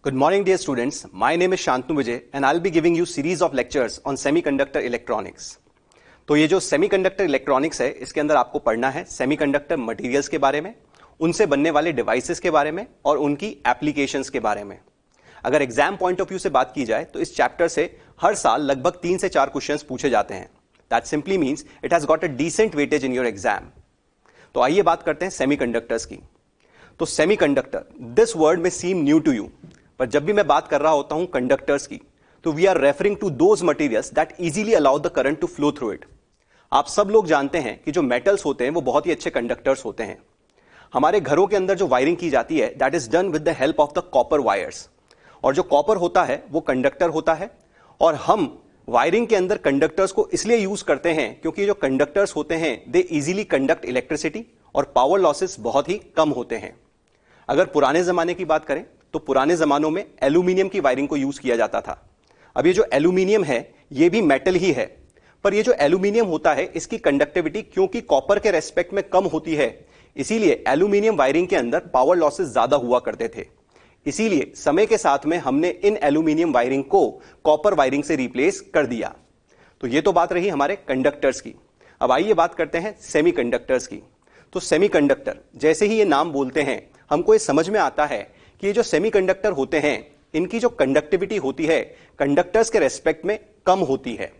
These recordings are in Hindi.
Good morning, dear students. My name is Shantanu Vijay and I'll be giving you series of lectures on semiconductor electronics. तो ये जो सेमीकंडक्टर इलेक्ट्रॉनिक्स है, इसके अंदर आपको पढ़ना है सेमीकंडक्टर मटेरियल्स के बारे में, उनसे बनने वाले डिवाइसेस के बारे में और उनकी एप्लीकेशंस के बारे में. अगर एग्जाम पॉइंट ऑफ व्यू से बात की जाए तो इस चैप्टर से हर साल लगभग 3 से 4 क्वेश्चंस पूछे जाते हैं. That simply means it has got a decent weightage in your exam. तो आइए बात करते हैं सेमीकंडक्टर्स की. तो सेमीकंडक्टर, दिस वर्ड में सीम न्यू टू यू, पर जब भी मैं बात कर रहा होता हूं कंडक्टर्स की, तो we are referring to those materials that easily allow the current to flow through it. आप सब लोग जानते हैं कि जो मेटल्स होते हैं वो बहुत ही अच्छे कंडक्टर्स होते हैं. हमारे घरों के अंदर जो वायरिंग की जाती है that is done with the help of the copper wires. और जो कॉपर होता है वो कंडक्टर होता है. और हम वायरिंग के अंदर कंडक्टर्स को इसलिए यूज करते हैं क्योंकि जो कंडक्टर्स होते हैं दे इजीली कंडक्ट इलेक्ट्रिसिटी और पावर लॉसेस बहुत ही कम होते हैं. अगर पुराने जमाने की बात करें तो पुराने जमानों में एल्यूमिनियम की वायरिंग को यूज किया जाता था. अब ये जो एल्यूमिनियम है ये भी मेटल ही है, पर ये जो एल्यूमिनियम होता है इसकी कंडक्टिविटी क्योंकि कॉपर के रेस्पेक्ट में कम होती है, इसीलिए एल्यूमिनियम वायरिंग के अंदर पावर लॉसेस ज्यादा हुआ करते थे. इसीलिए समय के साथ में हमने इन एल्यूमिनियम वायरिंग को कॉपर वायरिंग से रिप्लेस कर दिया. तो ये तो बात रही हमारे कंडक्टर्स की. अब आइए बात करते हैं सेमीकंडक्टर्स की. तो सेमीकंडक्टर, जैसे ही ये नाम बोलते हैं हमको ये समझ में आता है कि ये जो सेमीकंडक्टर होते हैं इनकी जो कंडक्टिविटी होती है कंडक्टर्स के रेस्पेक्ट में कम होती है.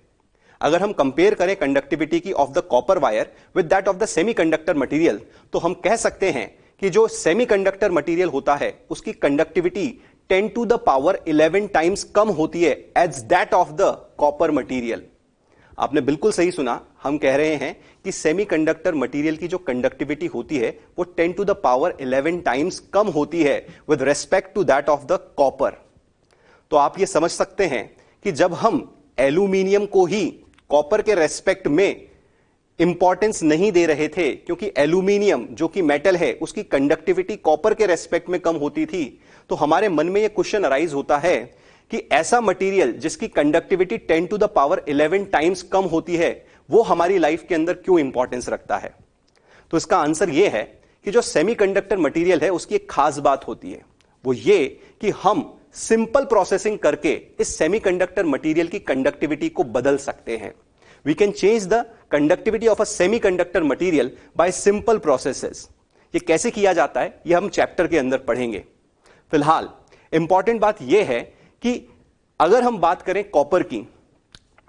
अगर हम कंपेयर करें कंडक्टिविटी की of the copper wire with that of the semiconductor material, तो हम कह सकते हैं कि जो सेमीकंडक्टर मटेरियल होता है उसकी conductivity 10 to the power 11 times कम होती है as that of the copper material. आपने बिल्कुल सही सुना, हम कह रहे हैं कि सेमीकंडक्टर मटेरियल की जो कंडक्टिविटी होती है वो 10 टू द पावर 11 टाइम्स कम होती है with respect to that of the copper. तो आप ये समझ सकते हैं कि जब हम एल्यूमिनियम को ही कॉपर के रेस्पेक्ट में इंपॉर्टेंस नहीं दे रहे थे क्योंकि एल्यूमिनियम जो कि मेटल है उसकी कंडक्टिविटी कॉपर के रेस्पेक्ट में कम होती थी, तो हमारे मन में यह क्वेश्चन अराइज होता है कि ऐसा मटेरियल जिसकी conductivity 10 to the power 11 times कम होती है वो हमारी लाइफ के अंदर क्यों इंपॉर्टेंस रखता है. तो इसका आंसर यह है कि जो सेमीकंडक्टर मटेरियल है उसकी एक खास बात होती है, वो ये कि हम सिंपल प्रोसेसिंग करके इस सेमीकंडक्टर मटेरियल की कंडक्टिविटी को बदल सकते हैं. We can change the conductivity of a semiconductor material by simple processes. ये कैसे किया जाता है ये हम चैप्टर के अंदर पढ़ेंगे. फिलहाल इंपॉर्टेंट बात यह है कि अगर हम बात करें कॉपर की,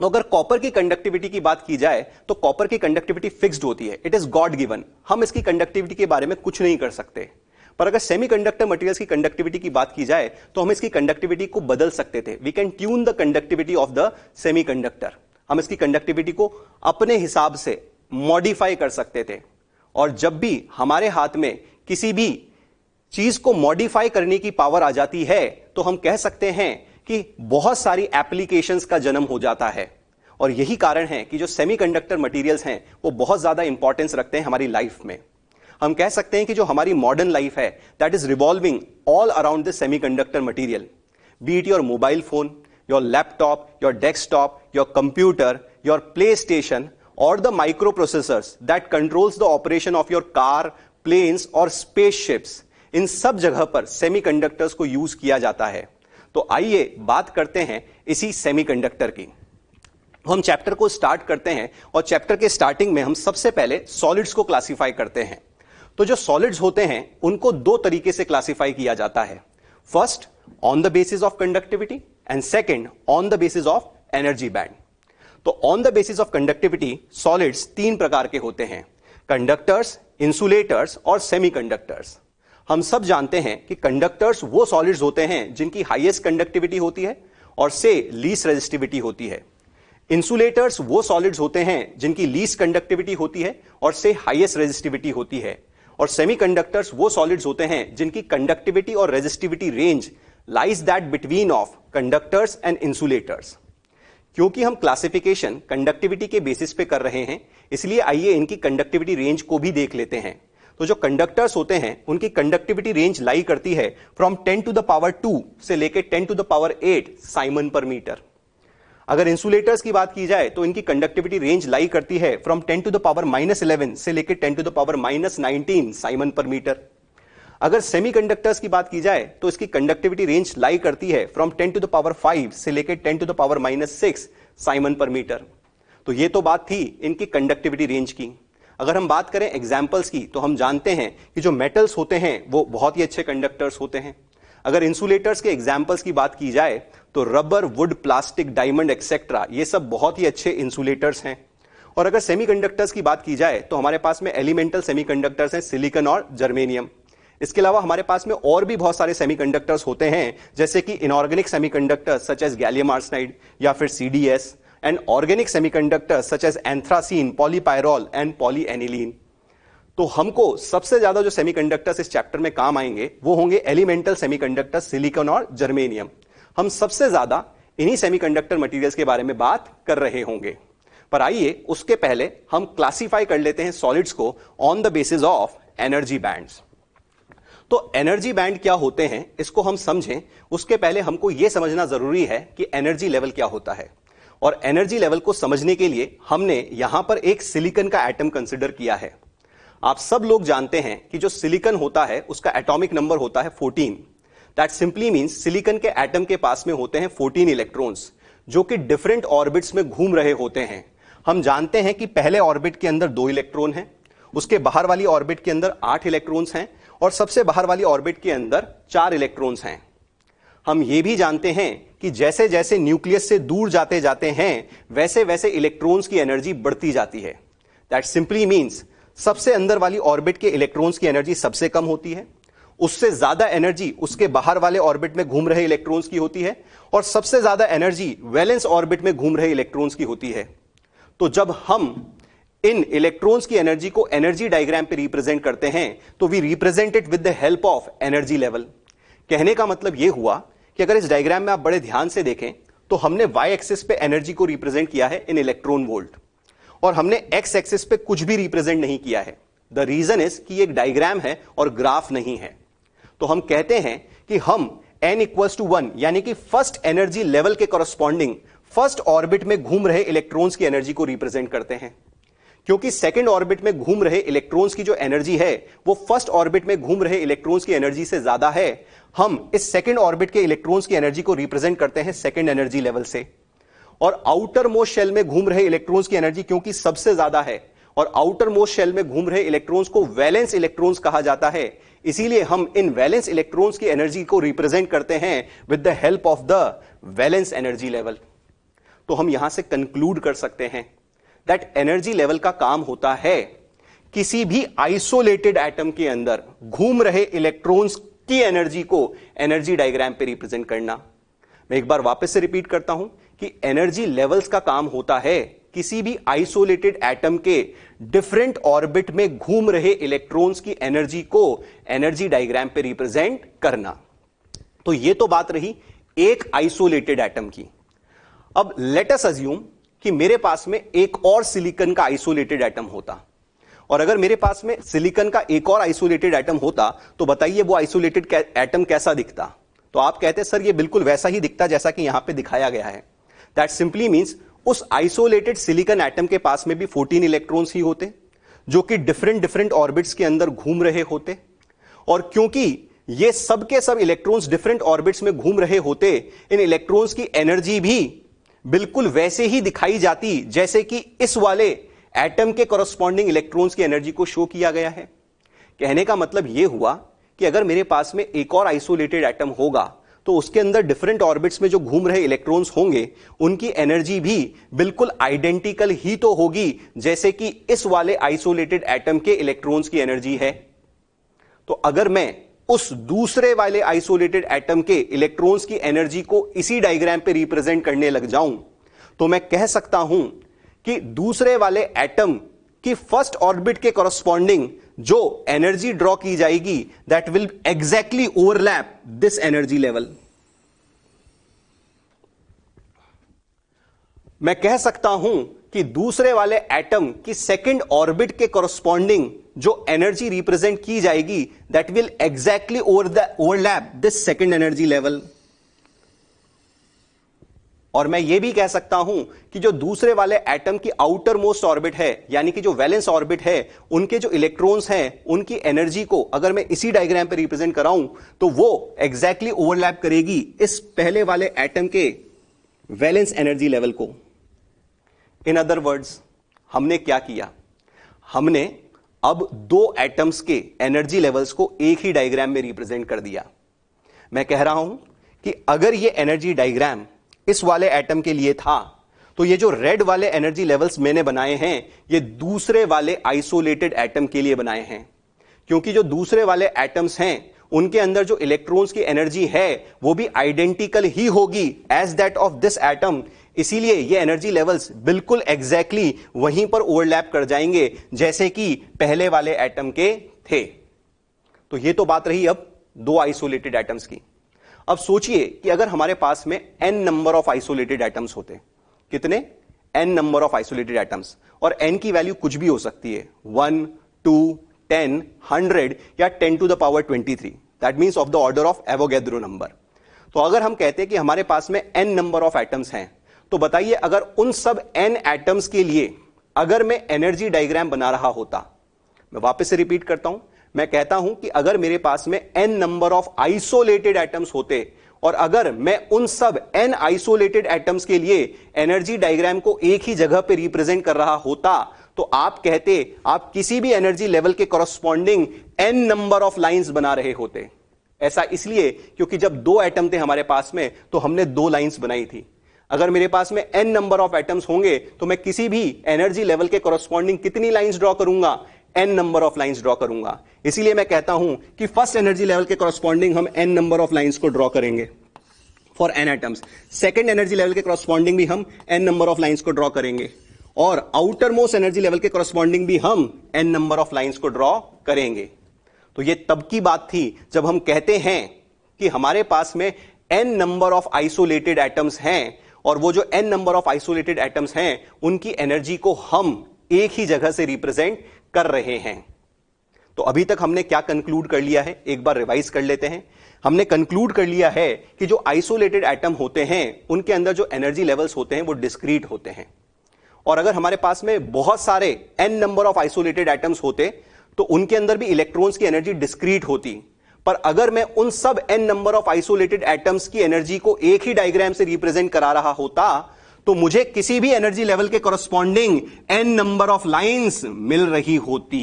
तो अगर कॉपर की कंडक्टिविटी की बात की जाए तो कॉपर की कंडक्टिविटी फिक्स्ड होती है, इट इज गॉड गिवन. हम इसकी कंडक्टिविटी के बारे में कुछ नहीं कर सकते. पर अगर सेमीकंडक्टर मटेरियल्स की कंडक्टिविटी की बात की जाए तो हम इसकी कंडक्टिविटी को बदल सकते थे. We can tune the conductivity of the semiconductor. हम इसकी कंडक्टिविटी को अपने हिसाब से मॉडिफाई कर सकते थे. और जब भी हमारे हाथ में किसी भी चीज को मॉडिफाई करने की पावर आ जाती है तो हम कह सकते हैं कि बहुत सारी एप्लीकेशंस का जन्म हो जाता है. और यही कारण है कि जो सेमीकंडक्टर मटेरियल्स हैं वो बहुत ज्यादा इंपॉर्टेंस रखते हैं हमारी लाइफ में. हम कह सकते हैं कि जो हमारी मॉडर्न लाइफ है that is revolving all around this semiconductor material. Be it your mobile phone, your laptop, your desktop, your computer, your play station और the micro processors that controls the operation of your car, planes और स्पेसशिप्स. इन सब जगह पर सेमीकंडक्टर्स को यूज किया जाता है. तो आइए बात करते हैं इसी सेमीकंडक्टर की. हम चैप्टर को स्टार्ट करते हैं और चैप्टर के स्टार्टिंग में हम सबसे पहले सॉलिड्स को क्लासिफाई करते हैं. तो जो सॉलिड्स होते हैं उनको दो तरीके से क्लासिफाई किया जाता है. First on the basis of conductivity and second on the basis of energy band. तो on the basis of conductivity solids 3 प्रकार के होते हैं: कंडक्टर्स, इंसुलेटर्स और सेमीकंडक्टर्स. हम सब जानते हैं कि कंडक्टर्स वो सॉलिड्स होते हैं जिनकी हाईएस्ट कंडक्टिविटी होती है और से लीस्ट रेजिस्टिविटी होती है. इंसुलेटर्स वो सॉलिड्स होते हैं जिनकी लीस्ट कंडक्टिविटी होती है और से हाईएस्ट रेजिस्टिविटी होती है. और सेमीकंडक्टर्स वो सॉलिड्स होते हैं जिनकी कंडक्टिविटी और resistivity range lies that between of conductors and insulators. क्योंकि हम क्लासिफिकेशन कंडक्टिविटी के बेसिस पे कर रहे हैं इसलिए आइए इनकी कंडक्टिविटी रेंज को भी देख लेते हैं. तो जो कंडक्टर्स होते हैं उनकी कंडक्टिविटी रेंज लाई करती है फ्रॉम 10 टू द पावर 2 से लेके 10 टू द पावर 8 साइमन पर मीटर. अगर इंसुलेटर्स की बात की जाए तो इनकी कंडक्टिविटी रेंज लाई करती है फ्रॉम 10 टू द पावर -11 से लेके 10 टू द पावर -19 साइमन पर मीटर. अगर सेमीकंडक्टर्स की बात की जाए तो इसकी कंडक्टिविटी रेंज लाई करती है फ्रॉम 10 to the power 5 से लेकर 10 to the power -6 साइमन पर मीटर। तो ये तो बात थी इनकी कंडक्टिविटी रेंज की। अगर हम बात करें एग्जाम्पल्स की तो हम जानते हैं कि जो मेटल्स होते हैं वो बहुत ही अच्छे कंडक्टर्स होते हैं। अगर इंसुलेटर्स के एग्जाम्पल्स की बात की जाए तो rubber, would, plastic, diamond etcetera ये सब बहुत ही अच्छे इंसुलेटर्स हैं। और अगर सेमीकंडक्टर्स की बात की जाए तो हमारे पास में एलिमेंटल सेमीकंडक्टर्स हैं, सिलिकॉन और जर्मेनियम। इसके अलावा हमारे पास में और भी बहुत सारे सेमीकंडक्टर्स होते हैं, जैसे कि inorganic semiconductors such as gallium arsenide या फिर CDS, and organic semiconductors such as anthracene, polypyrrole and polyaniline. तो हमको सबसे ज्यादा जो सेमीकंडक्टर्स इस चैप्टर में काम आएंगे वो होंगे एलिमेंटल सेमीकंडक्टर्स, सिलिकॉन और जर्मेनियम। हम सबसे ज्यादा इन्हीं सेमीकंडक्टर मटेरियल्स के बारे में बात कर रहे होंगे। पर आइए उसके पहले हम क्लासिफाई कर लेते हैं सॉलिड्स को on the basis of energy bands. तो एनर्जी बैंड क्या होते हैं इसको हम समझें उसके पहले हमको यह समझना जरूरी है कि एनर्जी लेवल क्या होता है। और एनर्जी लेवल को समझने के लिए हमने यहां पर एक सिलिकॉन का एटम कंसिडर किया है। आप सब लोग जानते हैं कि जो सिलिकॉन होता है उसका एटॉमिक नंबर होता है 14। दैट सिंपली मींस सिलिकॉन के एटम के पास में होते हैं 14 इलेक्ट्रॉन्स जो कि डिफरेंट ऑर्बिट्स में घूम रहे होते हैं। हम जानते हैं कि पहले ऑर्बिट के अंदर 2 इलेक्ट्रॉन हैं, उसके बाहर वाली ऑर्बिट के अंदर 8 इलेक्ट्रॉन्स हैं और सबसे बाहर वाली ऑर्बिट के अंदर 4 इलेक्ट्रॉन्स हैं। हम यह भी जानते हैं कि जैसे जैसे न्यूक्लियस से दूर जाते जाते हैं वैसे वैसे इलेक्ट्रॉन्स की एनर्जी बढ़ती जाती है। दैट सिंपली मींस सबसे अंदर वाली ऑर्बिट के इलेक्ट्रॉन्स की एनर्जी सबसे कम होती है, उससे ज्यादा एनर्जी उसके बाहर वाले ऑर्बिट में घूम रहे इलेक्ट्रॉन्स की होती है और सबसे ज्यादा एनर्जी वैलेंस ऑर्बिट में घूम रहे इलेक्ट्रॉन्स की होती है। तो जब हम इन इलेक्ट्रॉन्स की एनर्जी को एनर्जी डायग्राम पे रिप्रेजेंट करते हैं तो we represent it with the help of energy level. कहने का मतलब यह हुआ कि अगर इस डायग्राम में आप बड़े ध्यान से देखें तो हमने वाई एक्सिस पे एनर्जी को रिप्रेजेंट किया है इन इलेक्ट्रॉन वोल्ट और हमने एक्स एक्सिस पे कुछ भी रिप्रेजेंट नहीं किया है। द रीजन इज कि एक डायग्राम है और ग्राफ नहीं है। तो हम कहते हैं कि हम n = 1 यानी कि फर्स्ट एनर्जी लेवल के कॉरस्पॉन्डिंग फर्स्ट ऑर्बिट में घूम रहे इलेक्ट्रॉन्स की एनर्जी को रिप्रेजेंट करते हैं। क्योंकि सेकंड ऑर्बिट में घूम रहे इलेक्ट्रॉन्स की जो एनर्जी है वो फर्स्ट ऑर्बिट में घूम रहे इलेक्ट्रॉन्स की एनर्जी से ज्यादा है, हम इस सेकंड ऑर्बिट के इलेक्ट्रॉन्स की एनर्जी को रिप्रेजेंट करते हैं सेकंड एनर्जी लेवल से। और आउटर मोस्ट शेल में घूम रहे इलेक्ट्रॉन्स की एनर्जी क्योंकि सबसे ज्यादा है और आउटर मोस्ट शेल में घूम रहे इलेक्ट्रॉन्स को वैलेंस इलेक्ट्रॉन्स कहा जाता है, इसीलिए हम इन वैलेंस इलेक्ट्रॉन्स की एनर्जी को रिप्रेजेंट करते हैं with the help of the valence energy level. तो हम यहां से कंक्लूड कर सकते हैं दैट एनर्जी लेवल का काम होता है किसी भी आइसोलेटेड एटम के अंदर घूम रहे इलेक्ट्रॉन्स की एनर्जी को एनर्जी डायग्राम पे रिप्रेजेंट करना। मैं एक बार वापस से रिपीट करता हूं कि एनर्जी लेवल्स का काम होता है किसी भी आइसोलेटेड एटम के डिफरेंट ऑर्बिट में घूम रहे इलेक्ट्रॉन्स की एनर्जी को एनर्जी डायग्राम पे रिप्रेजेंट करना। तो यह तो बात रही एक आइसोलेटेड एटम की। अब लेट अस अज्यूम कि मेरे पास में एक और सिलिकॉन का आइसोलेटेड एटम होता, और अगर मेरे पास में सिलिकॉन का एक और आइसोलेटेड एटम होता तो बताइए वो आइसोलेटेड एटम कैसा दिखता। तो आप कहते सर ये बिल्कुल वैसा ही दिखता जैसा कि यहां पे दिखाया गया है। दैट सिंपली मींस उस आइसोलेटेड सिलिकॉन एटम के पास में भी 14 इलेक्ट्रॉन्स ही होते जो कि डिफरेंट ऑर्बिट्स के अंदर घूम रहे होते, और क्योंकि ये सब के सब इलेक्ट्रॉन्स डिफरेंट ऑर्बिट्स में घूम रहे होते, इन इलेक्ट्रॉन्स की एनर्जी भी बिल्कुल वैसे ही दिखाई जाती जैसे कि इस वाले एटम के कॉरस्पॉन्डिंग इलेक्ट्रॉन्स की एनर्जी को शो किया गया है। कहने का मतलब यह हुआ कि अगर मेरे पास में एक और आइसोलेटेड एटम होगा तो उसके अंदर डिफरेंट ऑर्बिट्स में जो घूम रहे इलेक्ट्रॉन्स होंगे उनकी एनर्जी भी बिल्कुल आइडेंटिकल ही तो होगी जैसे कि इस वाले आइसोलेटेड एटम के इलेक्ट्रॉन्स की एनर्जी है। तो अगर मैं उस दूसरे वाले आइसोलेटेड एटम के इलेक्ट्रॉन्स की एनर्जी को इसी डायग्राम पे रिप्रेजेंट करने लग जाऊं तो मैं कह सकता हूं कि दूसरे वाले एटम की फर्स्ट ऑर्बिट के कॉरस्पॉन्डिंग जो एनर्जी ड्रॉ की जाएगी that will exactly overlap this energy level. मैं कह सकता हूं कि दूसरे वाले एटम की सेकंड ऑर्बिट के कॉरस्पॉन्डिंग जो एनर्जी रिप्रेजेंट की जाएगी that will exactly overlap this second energy level. और मैं ये भी कह सकता हूं कि जो दूसरे वाले एटम की आउटर मोस्ट ऑर्बिट है, यानी कि जो वैलेंस ऑर्बिट है, उनके जो इलेक्ट्रॉन्स हैं, उनकी एनर्जी को अगर मैं इसी डायग्राम पे रिप्रेजेंट कराऊं तो वो एग्जैक्टली ओवरलैप करेगी इस पहले वाले एटम के वैलेंस एनर्जी लेवल को। इन अदर वर्ड्स, हमने क्या किया? हमने अब दो एटम्स के एनर्जी लेवल्स को एक ही डायग्राम में रिप्रेजेंट कर दिया। मैं कह रहा हूं कि अगर ये एनर्जी डायग्राम इस वाले एटम के लिए था, तो ये जो रेड वाले एनर्जी लेवल्स मैंने बनाए हैं, ये दूसरे वाले आइसोलेटेड एटम के लिए बनाए हैं, क्योंकि जो दूसरे वाले एटम्स हैं उनके अंदर जो इलेक्ट्रॉन्स की एनर्जी है वो भी आइडेंटिकल ही होगी as that of this atom. इसीलिए ये एनर्जी लेवल्स बिल्कुल एग्जैक्टली वहीं पर ओवरलैप कर जाएंगे जैसे कि पहले वाले एटम के थे। तो ये तो बात रही अब दो आइसोलेटेड एटम्स की। अब सोचिए कि अगर हमारे पास में n number of isolated atoms होते, कितने? n number of isolated atoms, और n की वैल्यू कुछ भी हो सकती है, 1, 2, 10, 100 या 10 to the power 23, that means of the order of Avogadro number. तो अगर हम कहते हैं कि हमारे पास में n नंबर ऑफ एटम्स हैं, तो बताइए अगर उन सब n एटम्स के लिए अगर मैं एनर्जी डायग्राम बना रहा होता, मैं वापस से रिपीट करता हूं, मैं कहता हूं कि अगर मेरे पास में n number of isolated atoms होते और अगर मैं उन सब n आइसोलेटेड एटम्स के लिए एनर्जी डायग्राम को एक ही जगह पे रिप्रेजेंट कर रहा होता, तो आप कहते आप किसी भी एनर्जी लेवल के corresponding n number of lines बना रहे होते। ऐसा इसलिए क्योंकि जब दो एटम थे हमारे पास में तो हमने दो लाइंस बनाई थी। अगर मेरे पास में n नंबर ऑफ एटम्स होंगे तो मैं किसी भी एनर्जी लेवल के कॉरस्पॉन्डिंग कितनी लाइंस ड्रॉ करूंगा? n number of lines draw करूंगा। इसीलिए मैं कहता हूं कि फर्स्ट एनर्जी लेवल के कॉरस्पॉन्डिंग हम n नंबर ऑफ लाइंस को ड्रॉ करेंगे for n atoms. Second energy level के कॉरस्पॉन्डिंग भी हम n नंबर ऑफ लाइंस को ड्रॉ करेंगे, और आउटर मोस्ट एनर्जी लेवल के कॉरस्पॉन्डिंग भी हम n नंबर ऑफ लाइंस को ड्रॉ करेंगे। तो ये तब की बात थी जब हम कहते हैं कि हमारे पास में n number of isolated atoms हैं, और वो जो n number of isolated atoms हैं उनकी एनर्जी को हम एक ही जगह से रिप्रेजेंट कर रहे हैं। तो अभी तक हमने क्या कंक्लूड कर लिया है, एक बार रिवाइज कर लेते हैं। हमने कंक्लूड कर लिया है कि जो आइसोलेटेड एटम होते हैं उनके अंदर जो एनर्जी लेवल्स होते हैं वो डिस्क्रीट होते हैं, और अगर हमारे पास में बहुत सारे n number of isolated atoms होते तो उनके अंदर भी इलेक्ट्रॉन्स की एनर्जी डिस्क्रीट होती। पर अगर मैं उन सब n number of isolated atoms की एनर्जी को एक ही डायग्राम से रिप्रेजेंट करा रहा होता तो मुझे किसी भी एनर्जी लेवल के corresponding n number of lines मिल रही होती।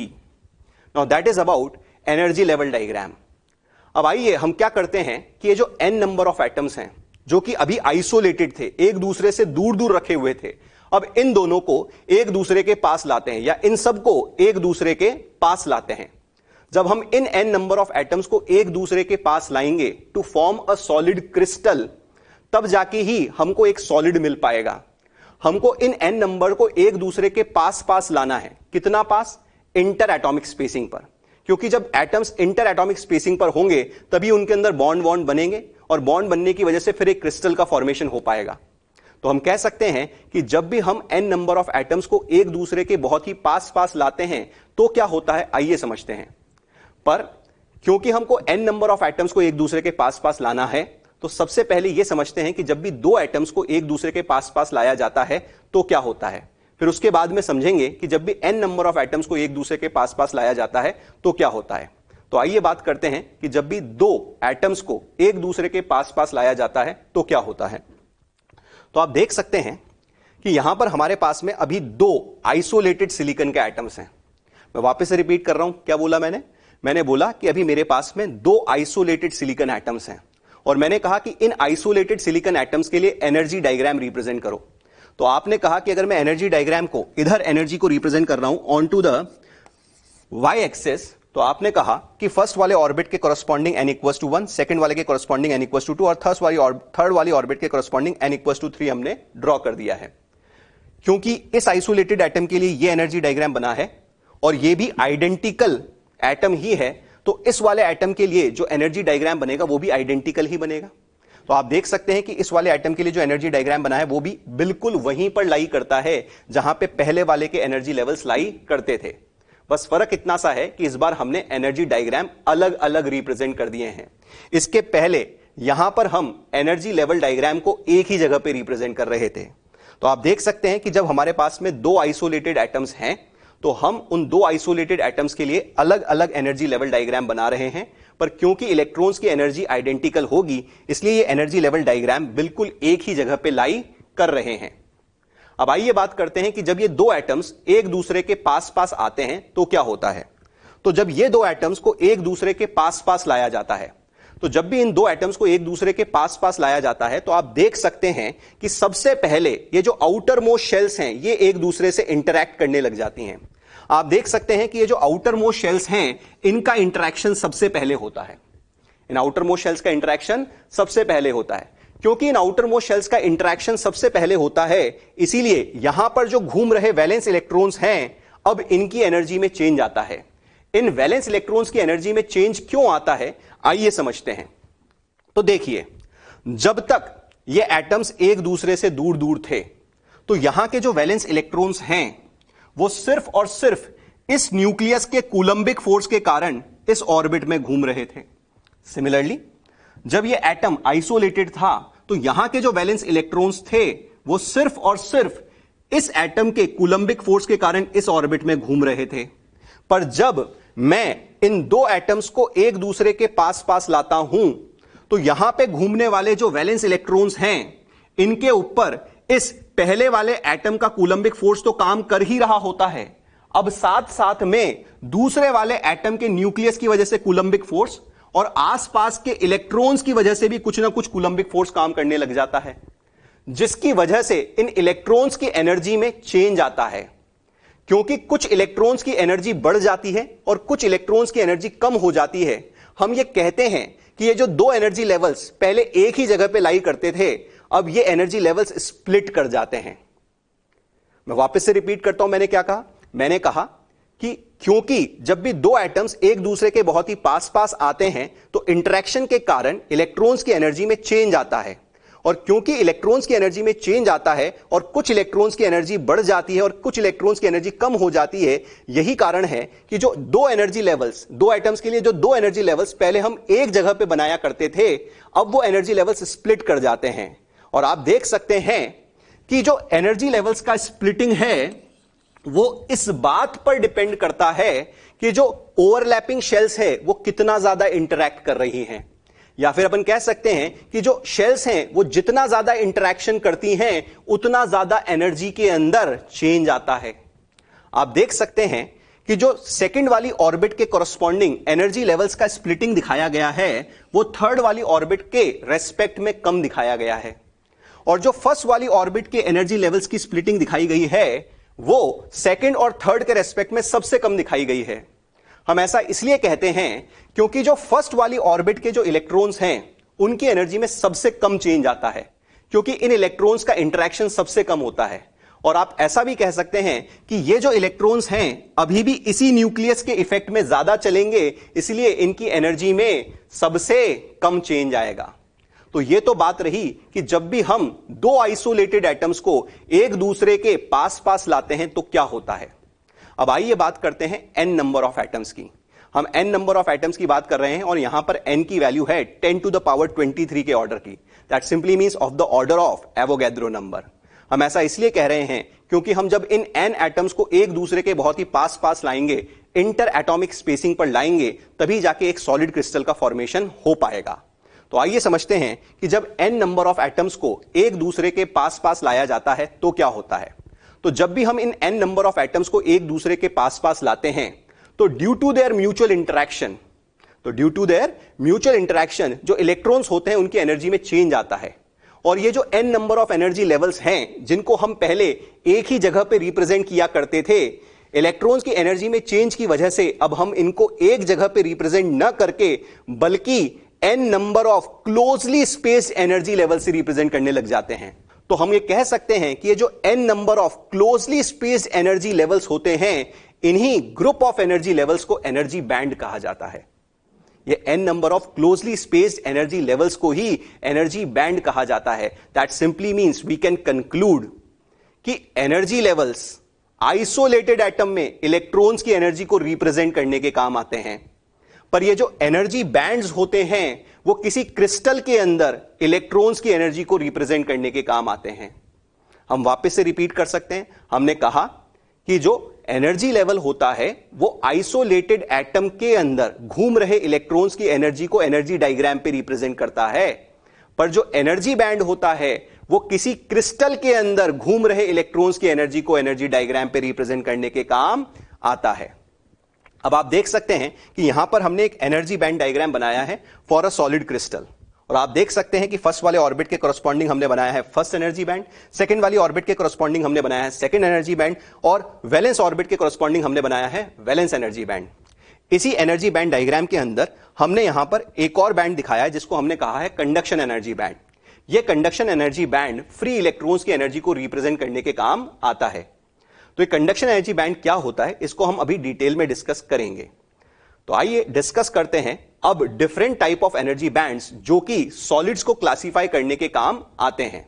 Now that is about energy level diagram. अब आइए हम क्या करते हैं कि ये जो n नंबर ऑफ एटम्स हैं जो कि अभी आइसोलेटेड थे, एक दूसरे से दूर दूर रखे हुए थे, अब इन दोनों को एक दूसरे के पास लाते हैं, या इन सब को एक दूसरे के पास लाते हैं। जब हम इन n नंबर ऑफ एटम्स को एक दूसरे के पास लाएंगे to form a solid crystal, तब जाके ही हमको एक सॉलिड मिल पाएगा। हमको इन n नंबर को एक दूसरे के पास पास लाना है। कितना पास? इंटर एटॉमिक स्पेसिंग पर, क्योंकि जब एटम्स इंटर एटॉमिक स्पेसिंग पर होंगे तभी उनके अंदर बॉन्ड वॉन्ड बनेंगे, और बॉन्ड बनने की वजह से फिर एक क्रिस्टल का फॉर्मेशन हो पाएगा। तो हम कह सकते हैं कि जब भी हम n नंबर ऑफ एटम्स को एक दूसरे के बहुत ही पास पास लाते हैं तो क्या होता है, आइए समझते हैं। पर क्योंकि हमको n नंबर ऑफ एटम्स को एक दूसरे के पास पास लाना है, तो सबसे पहले यह समझते हैं कि जब भी दो एटम्स को एक दूसरे के पास पास लाया जाता है तो क्या होता है। फिर उसके बाद में समझेंगे कि जब भी n नंबर ऑफ एटम्स को एक दूसरे के पास पास लाया जाता है तो क्या होता है। तो आइए बात करते हैं कि जब भी दो एटम्स को एक दूसरे के पास पास लाया जाता है तो क्या होता है। तो आप देख सकते हैं कि यहां पर हमारे पास में अभी दो आइसोलेटेड सिलिकॉन के एटम्स हैं। मैं वापस से रिपीट कर रहा हूं, क्या बोला मैंने बोला कि अभी मेरे पास में दो आइसोलेटेड सिलिकॉन एटम्स हैं, और मैंने कहा कि इन आइसोलेटेड सिलिकॉन एटम्स के लिए एनर्जी डायग्राम रिप्रेजेंट करो। तो आपने कहा कि अगर मैं एनर्जी डायग्राम को इधर एनर्जी को रिप्रेजेंट कर रहा हूं onto the Y axis, तो आपने कहा कि फर्स्ट वाले ऑर्बिट के corresponding n equals to 1, second वाले के कॉरस्पॉन्डिंग n इक्वल्स टू 2, और थर्ड वाली ऑर्बिट के कॉरस्पॉन्डिंग n इक्वल्स टू 3 हमने ड्रॉ कर दिया है। क्योंकि इस आइसोलेटेड एटम के लिए ये एनर्जी डायग्राम बना है और ये भी आइडेंटिकल एटम ही है, तो इस वाले एटम के लिए जो एनर्जी डायग्राम बनेगा वो भी आइडेंटिकल ही बनेगा। तो आप देख सकते हैं कि इस वाले एटम के लिए जो एनर्जी डायग्राम बना है वो भी बिल्कुल वहीं पर लाई करता है जहां पे पहले वाले के एनर्जी लेवल्स लाई करते थे। बस फर्क इतना सा है कि इस बार हमने एनर्जी डायग्राम अलग अलग रिप्रेजेंट कर दिए हैं। इसके पहले यहां पर हम एनर्जी लेवल डायग्राम को एक ही जगह पे रिप्रेजेंट कर रहे थे। तो आप देख सकते हैं कि जब हमारे पास में दो आइसोलेटेड एटम्स हैं तो हम उन दो आइसोलेटेड एटम्स के लिए अलग अलग एनर्जी लेवल डायग्राम बना रहे हैं, पर क्योंकि इलेक्ट्रॉन्स की एनर्जी आइडेंटिकल होगी इसलिए ये एनर्जी लेवल डायग्राम बिल्कुल एक ही जगह पे लाई कर रहे हैं। अब आइए बात करते हैं कि जब ये दो एटम्स एक दूसरे के पास पास आते हैं तो क्या होता है। तो जब ये दो एटम्स को एक दूसरे के पास पास लाया जाता है, तो जब भी इन दो एटम्स को एक दूसरे के पास पास लाया जाता है तो आप देख सकते हैं कि सबसे पहले ये जो आउटर मोस्ट शेल्स हैं ये एक दूसरे से इंटरैक्ट करने लग जाती हैं। आप देख सकते हैं कि ये जो आउटर मोस्ट शेल्स हैं इनका इंटरैक्शन सबसे पहले होता है। इन आउटर मोस्ट शेल्स का इंटरैक्शन सबसे पहले होता है। क्योंकि इन आउटर मोस्ट शेल्स का इंटरैक्शन सबसे पहले होता है इसीलिए यहां पर जो घूम रहे वैलेंस इलेक्ट्रॉन्स हैं अब इनकी एनर्जी में चेंज आता है। इन वैलेंस इलेक्ट्रॉन्स की एनर्जी में चेंज क्यों आता है आइए समझते हैं। तो देखिए, जब तक ये एटम्स एक दूसरे से दूर दूर थे तो यहां के जो वैलेंस इलेक्ट्रॉन्स हैं वो सिर्फ और सिर्फ इस न्यूक्लियस के कूलम्बिक फोर्स के कारण इस ऑर्बिट में घूम रहे थे। सिमिलरली जब ये एटम आइसोलेटेड था तो यहां के जो वैलेंस इलेक्ट्रॉन्स थे वो सिर्फ और सिर्फ इस एटम के कूलम्बिक फोर्स के कारण इस ऑर्बिट में घूम रहे थे। पर जब मैं इन दो एटम्स को एक दूसरे के पास पास लाता हूं तो यहां पे घूमने वाले जो वैलेंस इलेक्ट्रॉन्स हैं इनके ऊपर इस पहले वाले एटम का कूलम्बिक फोर्स तो काम कर ही रहा होता है, अब साथ साथ में दूसरे वाले एटम के न्यूक्लियस की वजह से कूलम्बिक फोर्स और आसपास के इलेक्ट्रॉन्स की वजह से भी कुछ ना कुछ कूलम्बिक फोर्स काम करने लग जाता है, जिसकी वजह से इन इलेक्ट्रॉन्स की एनर्जी में चेंज आता है। क्योंकि कुछ इलेक्ट्रॉन्स की एनर्जी बढ़ जाती है और कुछ इलेक्ट्रॉन्स की एनर्जी कम हो जाती है, हम ये कहते हैं कि ये जो दो एनर्जी लेवल्स पहले एक ही जगह पे लाई करते थे अब ये एनर्जी लेवल्स स्प्लिट कर जाते हैं। मैं वापस से रिपीट करता हूं, मैंने क्या कहा? मैंने कहा कि क्योंकि जब भी दो एटम्स एक दूसरे के बहुत ही पास पास आते हैं तो इंटरेक्शन के कारण इलेक्ट्रॉन्स की एनर्जी में चेंज आता है, और क्योंकि इलेक्ट्रॉन्स की एनर्जी में चेंज आता है और कुछ इलेक्ट्रॉन्स की एनर्जी बढ़ जाती है और कुछ इलेक्ट्रॉन्स की एनर्जी कम हो जाती है, यही कारण है कि जो दो एनर्जी लेवल्स, दो एटम्स के लिए जो दो एनर्जी लेवल्स पहले हम एक जगह पे बनाया करते थे अब वो एनर्जी लेवल्स स्प्लिट कर जाते हैं। और आप देख सकते हैं कि जो एनर्जी लेवल्स का स्प्लिटिंग है वो इस बात पर डिपेंड करता है कि जो ओवरलैपिंग शेल्स है वो कितना ज्यादा इंटरैक्ट कर रही हैं, या फिर अपन कह सकते हैं कि जो शेल्स हैं वो जितना ज्यादा इंटरैक्शन करती हैं उतना ज्यादा एनर्जी के अंदर चेंज आता है। आप देख सकते हैं कि जो सेकंड वाली ऑर्बिट के कॉरस्पॉन्डिंग एनर्जी लेवल्स का स्प्लिटिंग दिखाया गया है वो थर्ड वाली ऑर्बिट के रेस्पेक्ट में कम दिखाया गया है, और जो फर्स्ट वाली ऑर्बिट के एनर्जी लेवल्स की स्प्लिटिंग दिखाई गई है वो सेकंड और थर्ड के रेस्पेक्ट में सबसे कम दिखाई गई है। हम ऐसा इसलिए कहते हैं क्योंकि जो फर्स्ट वाली ऑर्बिट के जो इलेक्ट्रॉन्स हैं उनकी एनर्जी में सबसे कम चेंज आता है, क्योंकि इन इलेक्ट्रॉन्स का इंटरैक्शन सबसे कम होता है। और आप ऐसा भी कह सकते हैं कि ये जो इलेक्ट्रॉन्स हैं अभी भी इसी न्यूक्लियस के इफेक्ट में ज्यादा चलेंगे, इसलिए इनकी एनर्जी में सबसे कम चेंज आएगा। तो ये तो बात रही कि जब भी हम दो आइसोलेटेड एटम्स को एक दूसरे के पास पास लाते हैं तो क्या होता है। अब आइए बात करते हैं n नंबर ऑफ एटम्स की। हम n नंबर ऑफ एटम्स की बात कर रहे हैं और यहां पर n की वैल्यू है 10 टू द पावर 23 के ऑर्डर की। That simply means of the order of Avogadro number. हम ऐसा इसलिए कह रहे हैं क्योंकि हम जब इन n एटम्स को एक दूसरे के बहुत ही पास पास लाएंगे, इंटर एटॉमिक स्पेसिंग पर लाएंगे, तभी जाके एक सॉलिड क्रिस्टल का फॉर्मेशन हो पाएगा। तो आइए समझते हैं कि जब n नंबर ऑफ एटम्स को एक दूसरे के पास पास लाया जाता है तो क्या होता है। तो जब भी हम इन n नंबर ऑफ एटम्स को एक दूसरे के पास पास लाते हैं तो due to their mutual interaction जो इलेक्ट्रॉन्स होते हैं उनकी एनर्जी में चेंज आता है। और ये जो n number of energy levels हैं जिनको हम पहले एक ही जगह पे रिप्रेजेंट किया करते थे, इलेक्ट्रॉन्स की एनर्जी में चेंज की वजह से अब हम इनको एक जगह पे रिप्रेजेंट न करके बल्कि n number of closely spaced energy level से रिप्रेजेंट करने लग जाते हैं। तो हम ये कह सकते हैं कि ये जो n number of closely spaced energy levels होते हैं इन्हीं ग्रुप ऑफ एनर्जी लेवल्स को एनर्जी बैंड कहा जाता है। ये n number of closely spaced energy levels को ही एनर्जी बैंड कहा जाता है। That simply means we can conclude कि एनर्जी लेवल्स आइसोलेटेड एटम में इलेक्ट्रॉन्स की एनर्जी को रिप्रेजेंट करने के काम आते हैं, पर ये जो एनर्जी बैंड्स होते हैं वो किसी क्रिस्टल के अंदर इलेक्ट्रॉन्स की एनर्जी को रिप्रेजेंट करने के काम आते हैं। हम वापस से रिपीट कर सकते हैं, हमने कहा कि जो एनर्जी लेवल होता है वो आइसोलेटेड एटम के अंदर घूम रहे इलेक्ट्रॉन्स की एनर्जी को एनर्जी डायग्राम पे रिप्रेजेंट करता है, पर जो एनर्जी बैंड होता है वो किसी क्रिस्टल के अंदर घूम रहे इलेक्ट्रॉन्स की एनर्जी को एनर्जी डायग्राम पे रिप्रेजेंट करने के काम आता है। अब आप देख सकते हैं कि यहां पर हमने एक एनर्जी बैंड डायग्राम बनाया है फॉर अ सॉलिड क्रिस्टल, और आप देख सकते हैं कि फर्स्ट वाले ऑर्बिट के करस्पॉन्डिंग हमने बनाया है फर्स्ट एनर्जी बैंड, सेकंड वाली ऑर्बिट के करस्पॉन्डिंग हमने बनाया है सेकंड एनर्जी बैंड, और वैलेंस ऑर्बिट के करस्पॉन्डिंग हमने बनाया है वैलेंस एनर्जी बैंड। इसी एनर्जी बैंड डायग्राम के अंदर हमने यहां पर एक और बैंड दिखाया है जिसको हमने कहा है कंडक्शन एनर्जी बैंड। यह conduction energy band free electrons की एनर्जी को रिप्रेजेंट करने के काम आता है। तो ये कंडक्शन एनर्जी बैंड क्या होता है इसको हम अभी डिटेल में डिस्कस करेंगे। तो आइए डिस्कस करते हैं अब different type of energy bands जो कि सॉलिड्स को क्लासिफाई करने के काम आते हैं।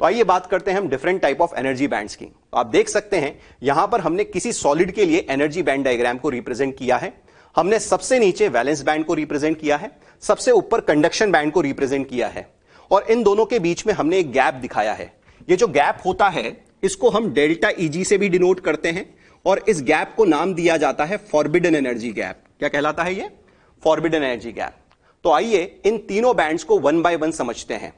तो आइए बात करते हैं हम different type of energy bands की। तो आप देख सकते हैं यहां पर हमने किसी सॉलिड के लिए एनर्जी बैंड डायग्राम को रिप्रेजेंट किया है। हमने सबसे नीचे वैलेंस बैंड को रिप्रेजेंट किया है, सबसे ऊपर कंडक्शन बैंड को रिप्रेजेंट किया है, और इन दोनों के बीच में हमने एक गैप दिखाया है। ये जो गैप होता है इसको हम डेल्टा ईजी से भी डिनोट करते हैं, और इस गैप को नाम दिया जाता है फॉरबिडन एनर्जी गैप। क्या कहलाता है ये? Forbidden energy gap. तो आइए इन तीनों बैंड्स को वन बाय वन समझते हैं।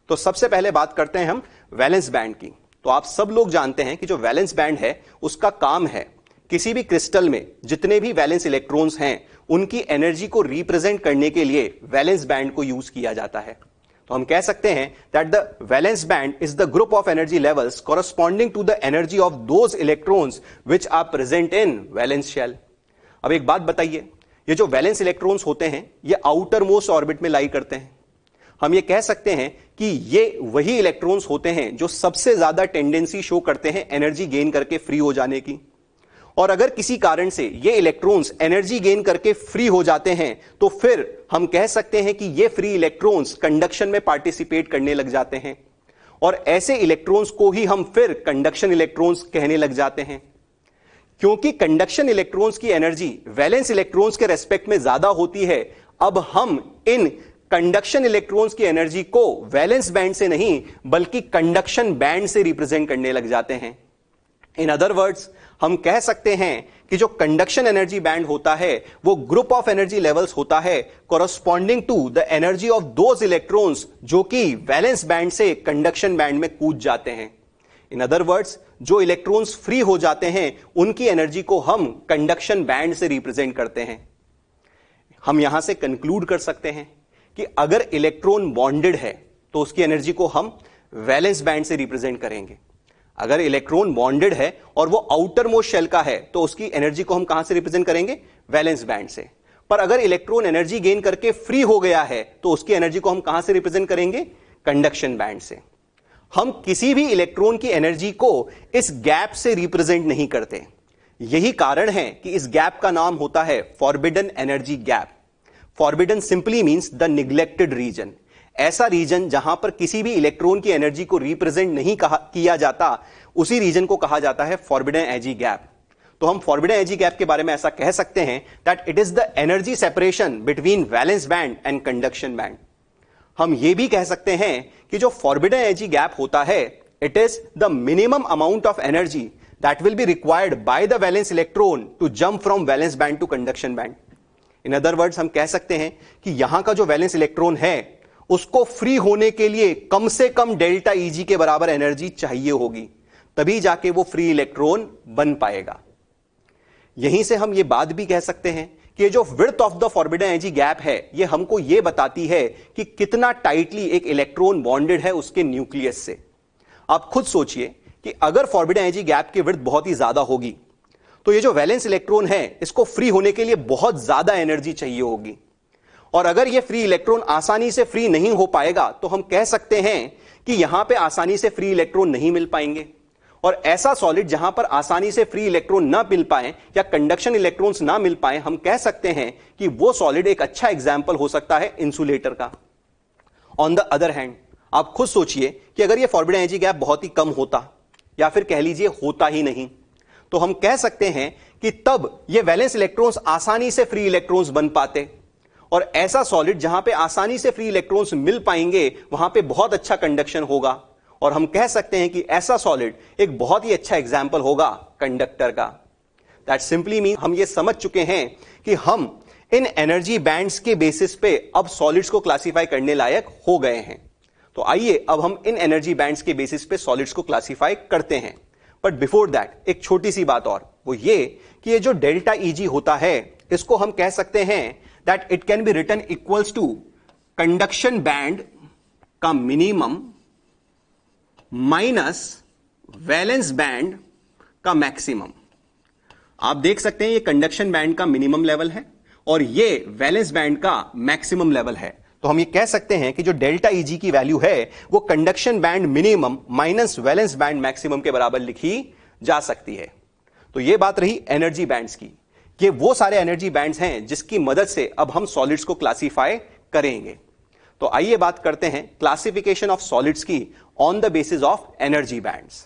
तो सबसे पहले बात करते हैं हम वैलेंस बैंड की। तो आप सब लोग जानते हैं कि जो वैलेंस बैंड है उसका काम है किसी भी क्रिस्टल में जितने भी वैलेंस इलेक्ट्रॉन्स हैं उनकी एनर्जी को रिप्रेजेंट करने के लिए वैलेंस बैंड को यूज किया जाता है। तो हम कह सकते हैं that the valence band is the group of energy levels corresponding to the energy of those electrons which are present in valence shell. अब एक बात बताइए, ये जो वैलेंस इलेक्ट्रॉन्स होते हैं ये आउटर मोस्ट ऑर्बिट में लाई करते हैं। हम ये कह सकते हैं कि ये वही इलेक्ट्रॉन्स होते हैं जो सबसे ज्यादा टेंडेंसी शो करते हैं एनर्जी गेन करके फ्री हो जाने की। और अगर किसी कारण से ये इलेक्ट्रॉन्स एनर्जी गेन करके फ्री हो जाते हैं तो फिर हम कह सकते हैं कि ये फ्री इलेक्ट्रॉन्स कंडक्शन में पार्टिसिपेट करने लग जाते हैं, और ऐसे इलेक्ट्रॉन्स को ही हम फिर कंडक्शन इलेक्ट्रॉन्स कहने लग जाते हैं। क्योंकि कंडक्शन इलेक्ट्रॉन्स की एनर्जी वैलेंस इलेक्ट्रॉन्स के रेस्पेक्ट में ज्यादा होती है, अब हम इन कंडक्शन इलेक्ट्रॉन्स की एनर्जी को वैलेंस बैंड से नहीं बल्कि कंडक्शन बैंड से रिप्रेजेंट करने लग जाते हैं। इन अदर वर्ड्स हम कह सकते हैं कि जो कंडक्शन एनर्जी बैंड होता है वो ग्रुप ऑफ एनर्जी लेवल्स होता है corresponding to the energy of those electrons जो कि वैलेंस बैंड से कंडक्शन बैंड में कूद जाते हैं। इन अदर वर्ड्स जो इलेक्ट्रॉन्स फ्री हो जाते हैं उनकी एनर्जी को हम कंडक्शन बैंड से रिप्रेजेंट करते हैं। हम यहां से कंक्लूड कर सकते हैं कि अगर इलेक्ट्रॉन बॉन्डेड है तो उसकी एनर्जी को हम वैलेंस बैंड से रिप्रेजेंट करेंगे। अगर इलेक्ट्रॉन बॉन्डेड है और वो आउटर मोस्ट शेल का है तो उसकी एनर्जी को हम कहां से रिप्रेजेंट करेंगे? वैलेंस बैंड से। पर अगर इलेक्ट्रॉन एनर्जी गेन करके फ्री हो गया है तो उसकी एनर्जी को हम कहां से रिप्रेजेंट करेंगे? कंडक्शन बैंड से। हम किसी भी इलेक्ट्रॉन की एनर्जी को इस गैप से रिप्रेजेंट नहीं करते। यही कारण है कि इस गैप का नाम होता है forbidden energy gap. Forbidden simply means the neglected region. ऐसा रीजन जहां पर किसी भी इलेक्ट्रॉन की एनर्जी को रिप्रेजेंट नहीं किया जाता उसी रीजन को कहा जाता है फॉरबिडन एनर्जी गैप। तो हम फॉरबिडन एनर्जी गैप के बारे में ऐसा कह सकते हैं that it is the energy separation between valence band and conduction band. हम यह भी कह सकते हैं कि जो फॉरबिडन एनर्जी गैप होता है it is the minimum amount of energy that will be required by the valence electron to jump from valence band to conduction band. In other words हम कह सकते हैं कि यहां का जो वैलेंस इलेक्ट्रॉन है उसको फ्री होने के लिए कम से कम डेल्टा ईजी के बराबर एनर्जी चाहिए होगी, तभी जाके वो फ्री इलेक्ट्रॉन बन पाएगा। यहीं से हम ये बात भी कह सकते हैं कि ये जो width of the forbidden energy gap है ये हमको ये बताती है कि कितना टाइटली एक इलेक्ट्रॉन बॉन्डेड है उसके न्यूक्लियस से। आप खुद सोचिए कि अगर फॉरबिडन एनर्जी गैप की विड्थ बहुत ही ज्यादा होगी तो ये जो वैलेंस इलेक्ट्रॉन है इसको फ्री होने के लिए बहुत ज्यादा एनर्जी चाहिए होगी, और अगर ये फ्री इलेक्ट्रॉन आसानी से फ्री नहीं हो पाएगा तो हम कह सकते हैं कि यहां पे आसानी से फ्री इलेक्ट्रॉन नहीं मिल पाएंगे। और ऐसा सॉलिड जहां पर आसानी से फ्री इलेक्ट्रॉन ना मिल पाए या कंडक्शन इलेक्ट्रॉन्स ना मिल पाए, हम कह सकते हैं कि वो सॉलिड एक अच्छा एग्जाम्पल हो सकता है इंसुलेटर का। ऑन द अदर हैंड आप खुद सोचिए कि अगर ये फॉरबिडन एनर्जी गैप बहुत ही कम होता या फिर कह लीजिए होता ही नहीं, तो हम कह सकते हैं कि तब ये वैलेंस इलेक्ट्रॉन्स आसानी से फ्री इलेक्ट्रॉन्स बन पाते, और ऐसा सॉलिड जहां पे आसानी से फ्री इलेक्ट्रॉन्स मिल पाएंगे वहां पे बहुत अच्छा कंडक्शन होगा, और हम कह सकते हैं कि ऐसा सॉलिड एक बहुत ही अच्छा एग्जाम्पल होगा कंडक्टर का। दैट सिंपली मीन हम ये समझ चुके हैं कि हम इन एनर्जी बैंड्स के बेसिस पे अब सॉलिड्स को क्लासिफाई करने लायक हो गए हैं। तो आइए अब हम इन एनर्जी बैंड्स के बेसिस पे सॉलिड्स को क्लासिफाई करते हैं। बट बिफोर दैट एक छोटी सी बात और, वो ये कि ये जो डेल्टा Eg होता है इसको हम कह सकते हैं that it can be written equals to conduction band का मिनिमम माइनस वैलेंस बैंड का मैक्सिमम। आप देख सकते हैं ये कंडक्शन बैंड का मिनिमम लेवल है और ये वैलेंस बैंड का मैक्सिमम लेवल है। तो हम ये कह सकते हैं कि जो डेल्टा Eg की वैल्यू है वो conduction band minimum minus valence band maximum के बराबर लिखी जा सकती है। तो ये बात रही एनर्जी बैंड्स की। ये वो सारे एनर्जी बैंड्स हैं जिसकी मदद से अब हम सॉलिड्स को क्लासिफाई करेंगे। तो आइए बात करते हैं क्लासिफिकेशन ऑफ सॉलिड्स की on the basis of energy bands.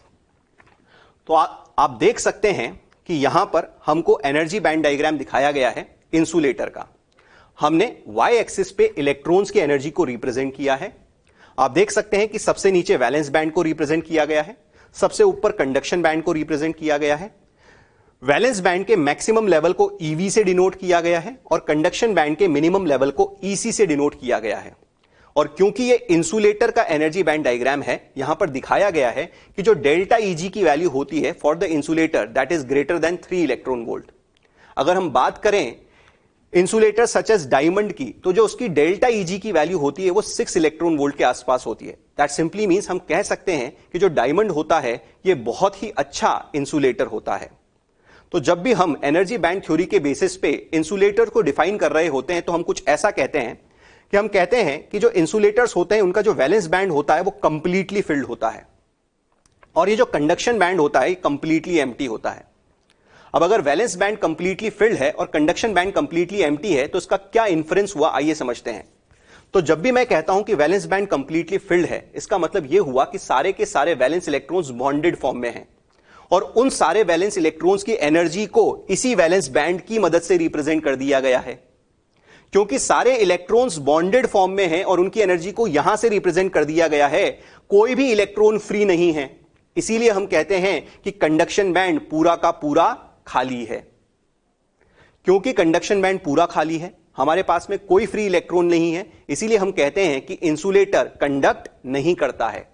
तो आप देख सकते हैं कि यहां पर हमको एनर्जी बैंड डायग्राम दिखाया गया है इंसुलेटर का। हमने वाई एक्सिस पे इलेक्ट्रॉन्स की एनर्जी को रिप्रेजेंट किया है। आप देख सकते हैं कि सबसे नीचे वैलेंस बैंड को रिप्रेजेंट किया गया है, सबसे ऊपर कंडक्शन बैंड को रिप्रेजेंट किया गया है। वैलेंस बैंड के मैक्सिमम लेवल को EV से डिनोट किया गया है और कंडक्शन बैंड के मिनिमम लेवल को EC से डिनोट किया गया है। और क्योंकि ये इंसुलेटर का एनर्जी बैंड डायग्राम है, यहां पर दिखाया गया है कि जो डेल्टा Eg की वैल्यू होती है for the insulator that is greater then 3 electron volt. अगर हम बात करें इंसुलेटर सच एज डायमंड की, तो जो उसकी डेल्टा Eg की वैल्यू होती है वो 6 इलेक्ट्रॉन वोल्ट के आसपास होती है। दैट सिंपली मींस हम कह सकते हैं कि जो डायमंड होता है ये बहुत ही अच्छा इंसुलेटर होता है। तो जब भी हम एनर्जी बैंड थ्योरी के बेसिस पे इंसुलेटर को डिफाइन कर रहे होते हैं तो हम कुछ ऐसा कहते हैं कि हम कहते हैं कि जो इंसुलेटर्स होते हैं उनका जो वैलेंस बैंड होता है वो कंप्लीटली फिल्ड होता है और ये जो कंडक्शन बैंड होता है ये कंप्लीटली एम्प्टी होता है। अब अगर वैलेंस बैंड कंप्लीटली फिल्ड है और कंडक्शन बैंड कंप्लीटली एम्प्टी है तो इसका क्या इन्फ्रेंस हुआ, आइए समझते हैं। तो जब भी मैं कहता हूं कि वैलेंस बैंड कंप्लीटली फिल्ड है, इसका मतलब यह हुआ कि सारे के सारे वैलेंस इलेक्ट्रॉन्स बॉन्डेड फॉर्म में हैं और उन सारे वैलेंस इलेक्ट्रॉन्स की एनर्जी को इसी वैलेंस बैंड की मदद से रिप्रेजेंट कर दिया गया है। क्योंकि सारे इलेक्ट्रॉन्स बॉन्डेड फॉर्म में हैं और उनकी एनर्जी को यहां से रिप्रेजेंट कर दिया गया है, कोई भी इलेक्ट्रॉन फ्री नहीं है। इसीलिए हम कहते हैं कि कंडक्शन बैंड पूरा का पूरा खाली है। क्योंकि कंडक्शन बैंड पूरा खाली है, हमारे पास में कोई फ्री इलेक्ट्रॉन नहीं है, इसीलिए हम कहते हैं कि इंसुलेटर कंडक्ट नहीं करता है।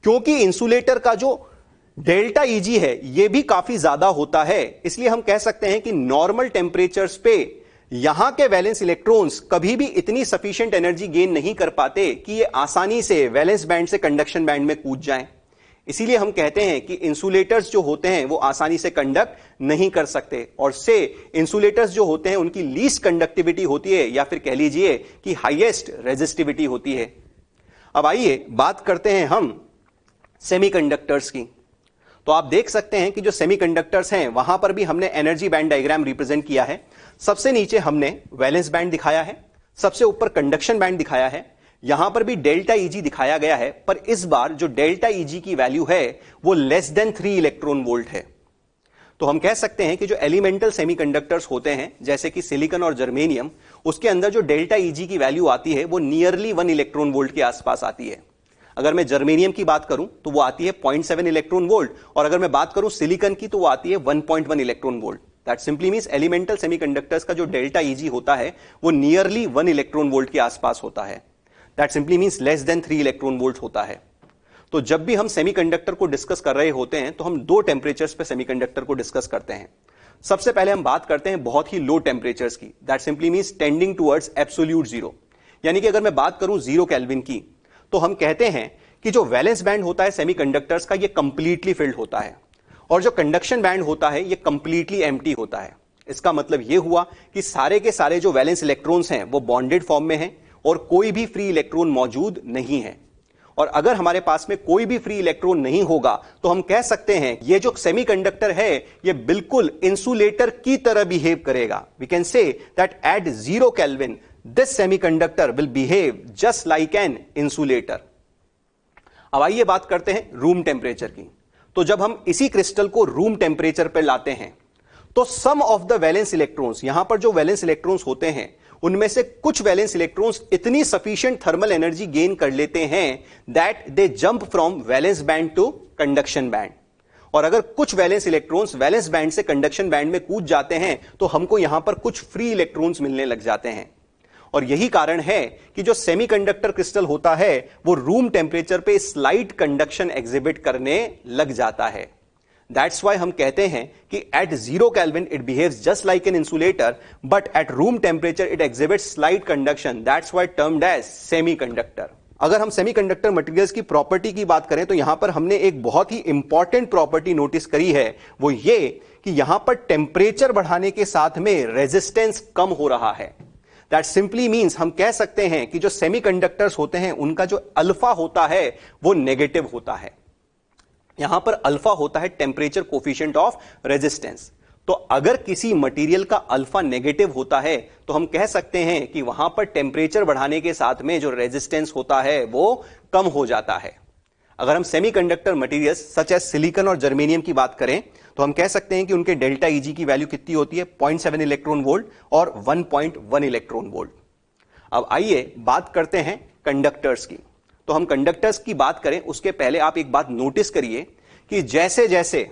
क्योंकि इंसुलेटर का जो डेल्टा Eg है यह भी काफी ज्यादा होता है, इसलिए हम कह सकते हैं कि नॉर्मल टेम्परेचर्स पे यहां के वैलेंस इलेक्ट्रॉन्स कभी भी इतनी सफिशिएंट एनर्जी गेन नहीं कर पाते कि ये आसानी से वैलेंस बैंड से कंडक्शन बैंड में कूद जाएं। इसीलिए हम कहते हैं कि इंसुलेटर्स जो होते हैं वो आसानी से कंडक्ट नहीं कर सकते और से इंसुलेटर्स जो होते हैं उनकी लीस्ट कंडक्टिविटी होती है या फिर कह लीजिए कि हाईएस्ट रेजिस्टिविटी होती है। अब आइए बात करते हैं हम सेमीकंडक्टर्स की। तो आप देख सकते हैं कि जो सेमीकंडक्टर्स हैं वहां पर भी हमने एनर्जी बैंड डायग्राम रिप्रेजेंट किया है। सबसे नीचे हमने वैलेंस बैंड दिखाया है, सबसे ऊपर कंडक्शन बैंड दिखाया है, यहां पर भी डेल्टा Eg दिखाया गया है, पर इस बार जो डेल्टा Eg की वैल्यू है वो लेस देन 3 इलेक्ट्रॉन वोल्ट है। तो हम कह सकते हैं कि जो एलिमेंटल सेमीकंडक्टर्स होते हैं जैसे कि सिलिकॉन और जर्मेनियम, उसके अंदर जो डेल्टा Eg की वैल्यू आती है वो नियरली 1 इलेक्ट्रॉन वोल्ट के आसपास आती है। अगर मैं जर्मेनियम की बात करूं तो वो आती है 0.7 इलेक्ट्रॉन वोल्ट और अगर मैं बात करूं सिलिकॉन की तो वो आती है 1.1 electron volt. That simply means elemental semiconductors का जो डेल्टा Eg होता है वो नियरली 1 इलेक्ट्रॉन वोल्ट के आसपास होता है। That simply means less than 3 electron volt होता है। तो जब भी हम सेमीकंडक्टर को डिस्कस कर रहे होते हैं तो हम दो टेम्परेचर्स पे सेमीकंडक्टर को डिस्कस करते हैं। सबसे पहले हम बात करते हैं बहुत ही लो टेम्परेचर्स की। That simply means tending towards absolute zero, यानी कि अगर मैं बात करूं 0 केल्विन की तो हम कहते हैं कि जो वैलेंस बैंड होता है सेमीकंडक्टर्स का ये कंप्लीटली फिल्ड होता है और जो कंडक्शन बैंड होता है ये कंप्लीटली एम्प्टी होता है। इसका मतलब ये हुआ कि सारे के सारे जो वैलेंस इलेक्ट्रॉन्स हैं वो बॉन्डेड फॉर्म में हैं और कोई भी फ्री इलेक्ट्रॉन मौजूद नहीं है। और अगर हमारे पास में कोई भी फ्री इलेक्ट्रॉन नहीं होगा तो हम कह सकते हैं ये जो सेमीकंडक्टर है ये बिल्कुल इंसुलेटर की तरह बिहेव करेगा। We can say that at 0 kelvin this semiconductor will behave just like an insulator. अब आइए बात करते हैं रूम टेम्परेचर की। तो जब हम इसी क्रिस्टल को रूम टेम्परेचर पर लाते हैं तो सम ऑफ द वैलेंस इलेक्ट्रॉन्स, यहां पर जो वैलेंस इलेक्ट्रॉन्स होते हैं उनमें से कुछ वैलेंस इलेक्ट्रॉन्स इतनी सफिशिएंट थर्मल एनर्जी गेन कर लेते हैं that they jump from valence band to conduction band. और अगर कुछ वैलेंस इलेक्ट्रॉन्स वैलेंस बैंड से कंडक्शन बैंड में कूद जाते हैं तो हमको यहां पर कुछ फ्री इलेक्ट्रॉन्स मिलने लग जाते हैं। और यही कारण है कि जो सेमीकंडक्टर क्रिस्टल होता है वो रूम टेम्परेचर पे स्लाइट कंडक्शन एग्जिबिट करने लग जाता है। दैट्स वाई हम कहते हैं कि at 0 kelvin it behaves just like an insulator, but at room temperature it exhibits slight conduction. That's why termed as semiconductor. अगर हम सेमीकंडक्टर मटेरियल्स की प्रॉपर्टी की बात करें तो यहां पर हमने एक बहुत ही इंपॉर्टेंट प्रॉपर्टी नोटिस करी है, वो ये कि यहां पर टेम्परेचर बढ़ाने के साथ में रेजिस्टेंस कम हो रहा है। दैट सिंपली मीन्स हम कह सकते हैं कि जो सेमीकंडक्टर्स होते हैं उनका जो अल्फा होता है वो नेगेटिव होता है। यहां पर अल्फा होता है टेम्परेचर कोफिशिएंट ऑफ रेजिस्टेंस। तो अगर किसी मटेरियल का अल्फा नेगेटिव होता है तो हम कह सकते हैं कि वहां पर टेम्परेचर बढ़ाने के साथ में जो रेजिस्टेंस होता है वो कम हो जाता है। अगर हम semiconductor materials such as silicon और जर्मेनियम की बात करें तो हम कह सकते हैं कि उनके डेल्टा ईजी की वैल्यू कितनी होती है, 0.7 इलेक्ट्रॉन वोल्ट और 1.1 इलेक्ट्रॉन वोल्ट। अब आइए बात करते हैं कंडक्टर्स की। तो हम कंडक्टर्स की बात करें उसके पहले आप एक बात नोटिस करिए कि जैसे जैसे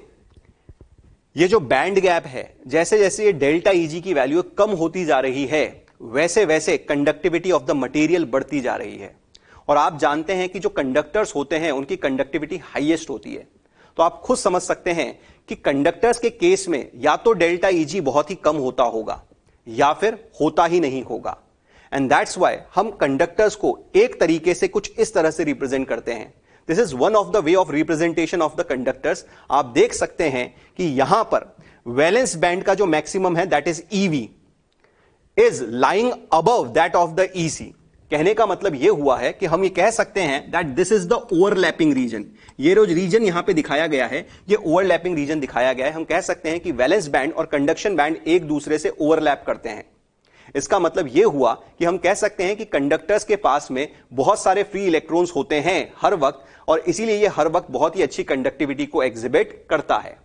ये जो बैंड गैप है, जैसे जैसे ये डेल्टा ईजी की वैल्यू कम होती जा रही है, वैसे वैसे कंडक्टिविटी ऑफ द मटेरियल बढ़ती जा रही है। और आप जानते हैं कि जो कंडक्टर्स होते हैं उनकी कंडक्टिविटी हाईएस्ट होती है। तो आप खुद समझ सकते हैं कि कंडक्टर्स के केस में या तो डेल्टा ईजी बहुत ही कम होता होगा या फिर होता ही नहीं होगा। एंड दैट्स वाई हम कंडक्टर्स को एक तरीके से कुछ इस तरह से रिप्रेजेंट करते हैं। This is one of the way of representation of the conductors. आप देख सकते हैं कि यहां पर वैलेंस बैंड का जो मैक्सिमम है that is EV is lying above that of the EC. कहने का मतलब यह हुआ है कि हम ये कह सकते हैं that this is the overlapping region. ये जो रीजन यहां पे दिखाया गया है ये ओवरलैपिंग रीजन दिखाया गया है। हम कह सकते हैं कि वैलेंस बैंड और कंडक्शन बैंड एक दूसरे से ओवरलैप करते हैं। इसका मतलब यह हुआ कि हम कह सकते हैं कि कंडक्टर्स के पास में बहुत सारे फ्री इलेक्ट्रॉन्स होते हैं हर वक्त, और इसीलिए यह हर वक्त बहुत ही अच्छी कंडक्टिविटी को एग्जिबिट करता है।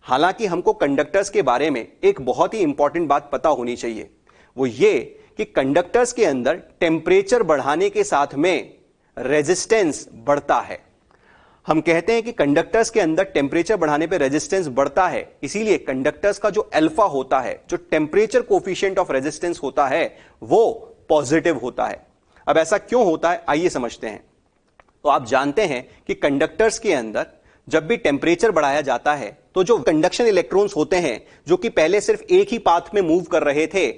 हालांकि हमको कंडक्टर्स के बारे में एक बहुत ही इंपॉर्टेंट बात पता होनी चाहिए, वो ये कि कंडक्टर्स के अंदर टेम्परेचर बढ़ाने के साथ में रेजिस्टेंस बढ़ता है। हम कहते हैं कि कंडक्टर्स के अंदर टेम्परेचर बढ़ाने पे रेजिस्टेंस बढ़ता है, इसीलिए कंडक्टर्स का जो अल्फा होता है, जो टेम्परेचर कोफिशिएंट ऑफ रेजिस्टेंस होता है, वो पॉजिटिव होता है। अब ऐसा क्यों होता है आइए समझते हैं। तो आप जानते हैं कि कंडक्टर्स के अंदर जब भी टेम्परेचर बढ़ाया जाता है तो जो कंडक्शन इलेक्ट्रॉन्स होते हैं जो कि पहले सिर्फ एक ही पाथ में मूव कर रहे थे,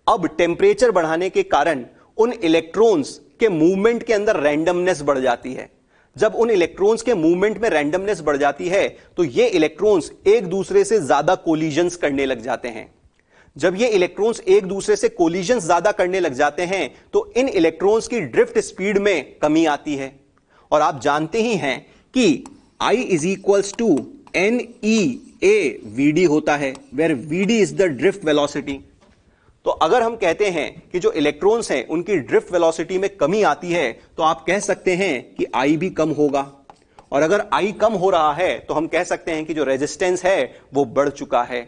अब टेम्परेचर बढ़ाने के कारण उन इलेक्ट्रॉन्स के मूवमेंट के अंदर रैंडमनेस बढ़ जाती है। जब उन इलेक्ट्रॉन्स के मूवमेंट में रैंडमनेस बढ़ जाती है तो ये इलेक्ट्रॉन्स एक दूसरे से ज्यादा कोलिजन्स करने लग जाते हैं। जब ये इलेक्ट्रॉन्स एक दूसरे से कोलिजन्स ज्यादा करने लग जाते हैं तो इन इलेक्ट्रॉन्स की ड्रिफ्ट स्पीड में कमी आती है। और आप जानते ही हैं कि I is equals to NEAVD होता है, where VD is the drift velocity. तो अगर हम कहते हैं कि जो इलेक्ट्रॉन्स हैं उनकी ड्रिफ्ट वेलोसिटी में कमी आती है तो आप कह सकते हैं कि I भी कम होगा। और अगर I कम हो रहा है तो हम कह सकते हैं कि जो रेजिस्टेंस है वो बढ़ चुका है।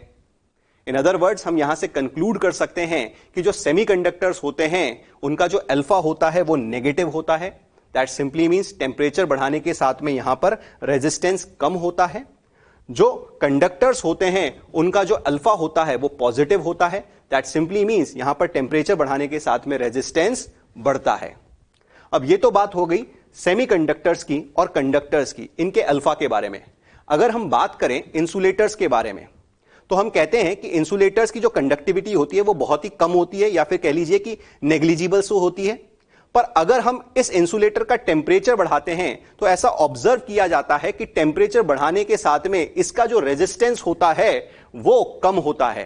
इन अदर वर्ड्स हम यहां से कंक्लूड कर सकते हैं कि जो सेमीकंडक्टर्स होते हैं उनका जो अल्फा होता है वो नेगेटिव होता है। दैट सिंपली मींस टेम्परेचर बढ़ाने के साथ में यहां पर रेजिस्टेंस कम होता है। जो कंडक्टर्स होते हैं उनका जो अल्फा होता है वो पॉजिटिव होता है। दैट सिंपली मींस यहां पर टेम्परेचर बढ़ाने के साथ में रेजिस्टेंस बढ़ता है। अब ये तो बात हो गई सेमीकंडक्टर्स की और कंडक्टर्स की, इनके अल्फा के बारे में। अगर हम बात करें इंसुलेटर्स के बारे में तो हम कहते हैं कि इंसुलेटर्स की जो कंडक्टिविटी होती है वो बहुत ही कम होती है, या फिर कह लीजिए कि नेग्लिजिबल सो होती है। पर अगर हम इस इंसुलेटर का टेम्परेचर बढ़ाते हैं तो ऐसा ऑब्जर्व किया जाता है कि टेम्परेचर बढ़ाने के साथ में इसका जो रेजिस्टेंस होता है वो कम होता है।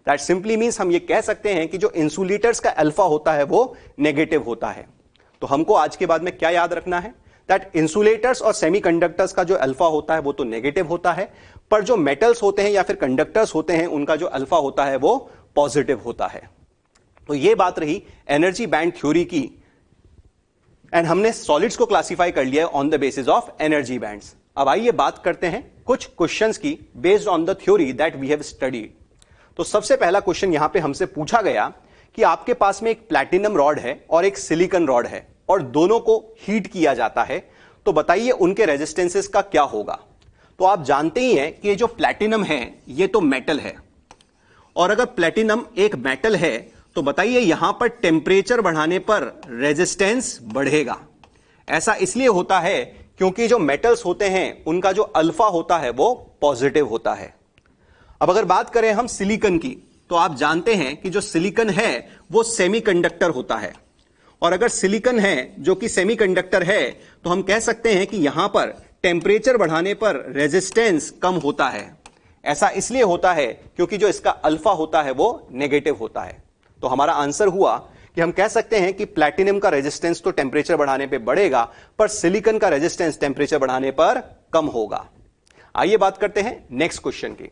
दैट सिंपली मींस हम ये कह सकते हैं कि जो इंसुलेटर्स का अल्फा होता है वो नेगेटिव होता है। तो हमको आज के बाद में क्या याद रखना है, दैट इंसुलेटर्स और सेमीकंडक्टर्स का जो अल्फा होता है वो तो नेगेटिव होता है, पर जो मेटल्स होते हैं या फिर कंडक्टर्स होते हैं उनका जो अल्फा होता है वो पॉजिटिव होता है। तो ये बात रही एनर्जी बैंड थ्योरी की, एंड हमने सॉलिड्स को क्लासिफाई कर लिया है on the basis of energy bands. अब आइए बात करते हैं कुछ क्वेश्चंस की based on the theory that we have studied. तो सबसे पहला क्वेश्चन यहां पे हमसे पूछा गया कि आपके पास में एक प्लैटिनम रॉड है और एक सिलिकॉन रॉड है और दोनों को हीट किया जाता है, तो बताइए उनके रेजिस्टेंसेस का क्या होगा। तो आप जानते ही हैं कि ये जो प्लैटिनम है ये तो मेटल है, और अगर प्लैटिनम एक मेटल है तो बताइए यहां पर टेम्परेचर बढ़ाने पर रेजिस्टेंस बढ़ेगा। ऐसा इसलिए होता है क्योंकि जो मेटल्स होते हैं उनका जो अल्फा होता है वो पॉजिटिव होता है। अब अगर बात करें हम सिलिकॉन की, तो आप जानते हैं कि जो सिलिकॉन है वो सेमीकंडक्टर होता है, और अगर सिलिकॉन है जो कि सेमीकंडक्टर है तो हम कह सकते हैं कि यहां पर टेम्परेचर बढ़ाने पर रेजिस्टेंस कम होता है। ऐसा इसलिए होता है क्योंकि जो इसका अल्फा होता है वो नेगेटिव होता है। तो हमारा आंसर हुआ कि हम कह सकते हैं कि प्लैटिनम का रेजिस्टेंस तो टेम्परेचर बढ़ाने पे बढ़ेगा, पर सिलिकॉन का रेजिस्टेंस टेम्परेचर बढ़ाने पर कम होगा। आइए बात करते हैं नेक्स्ट क्वेश्चन की।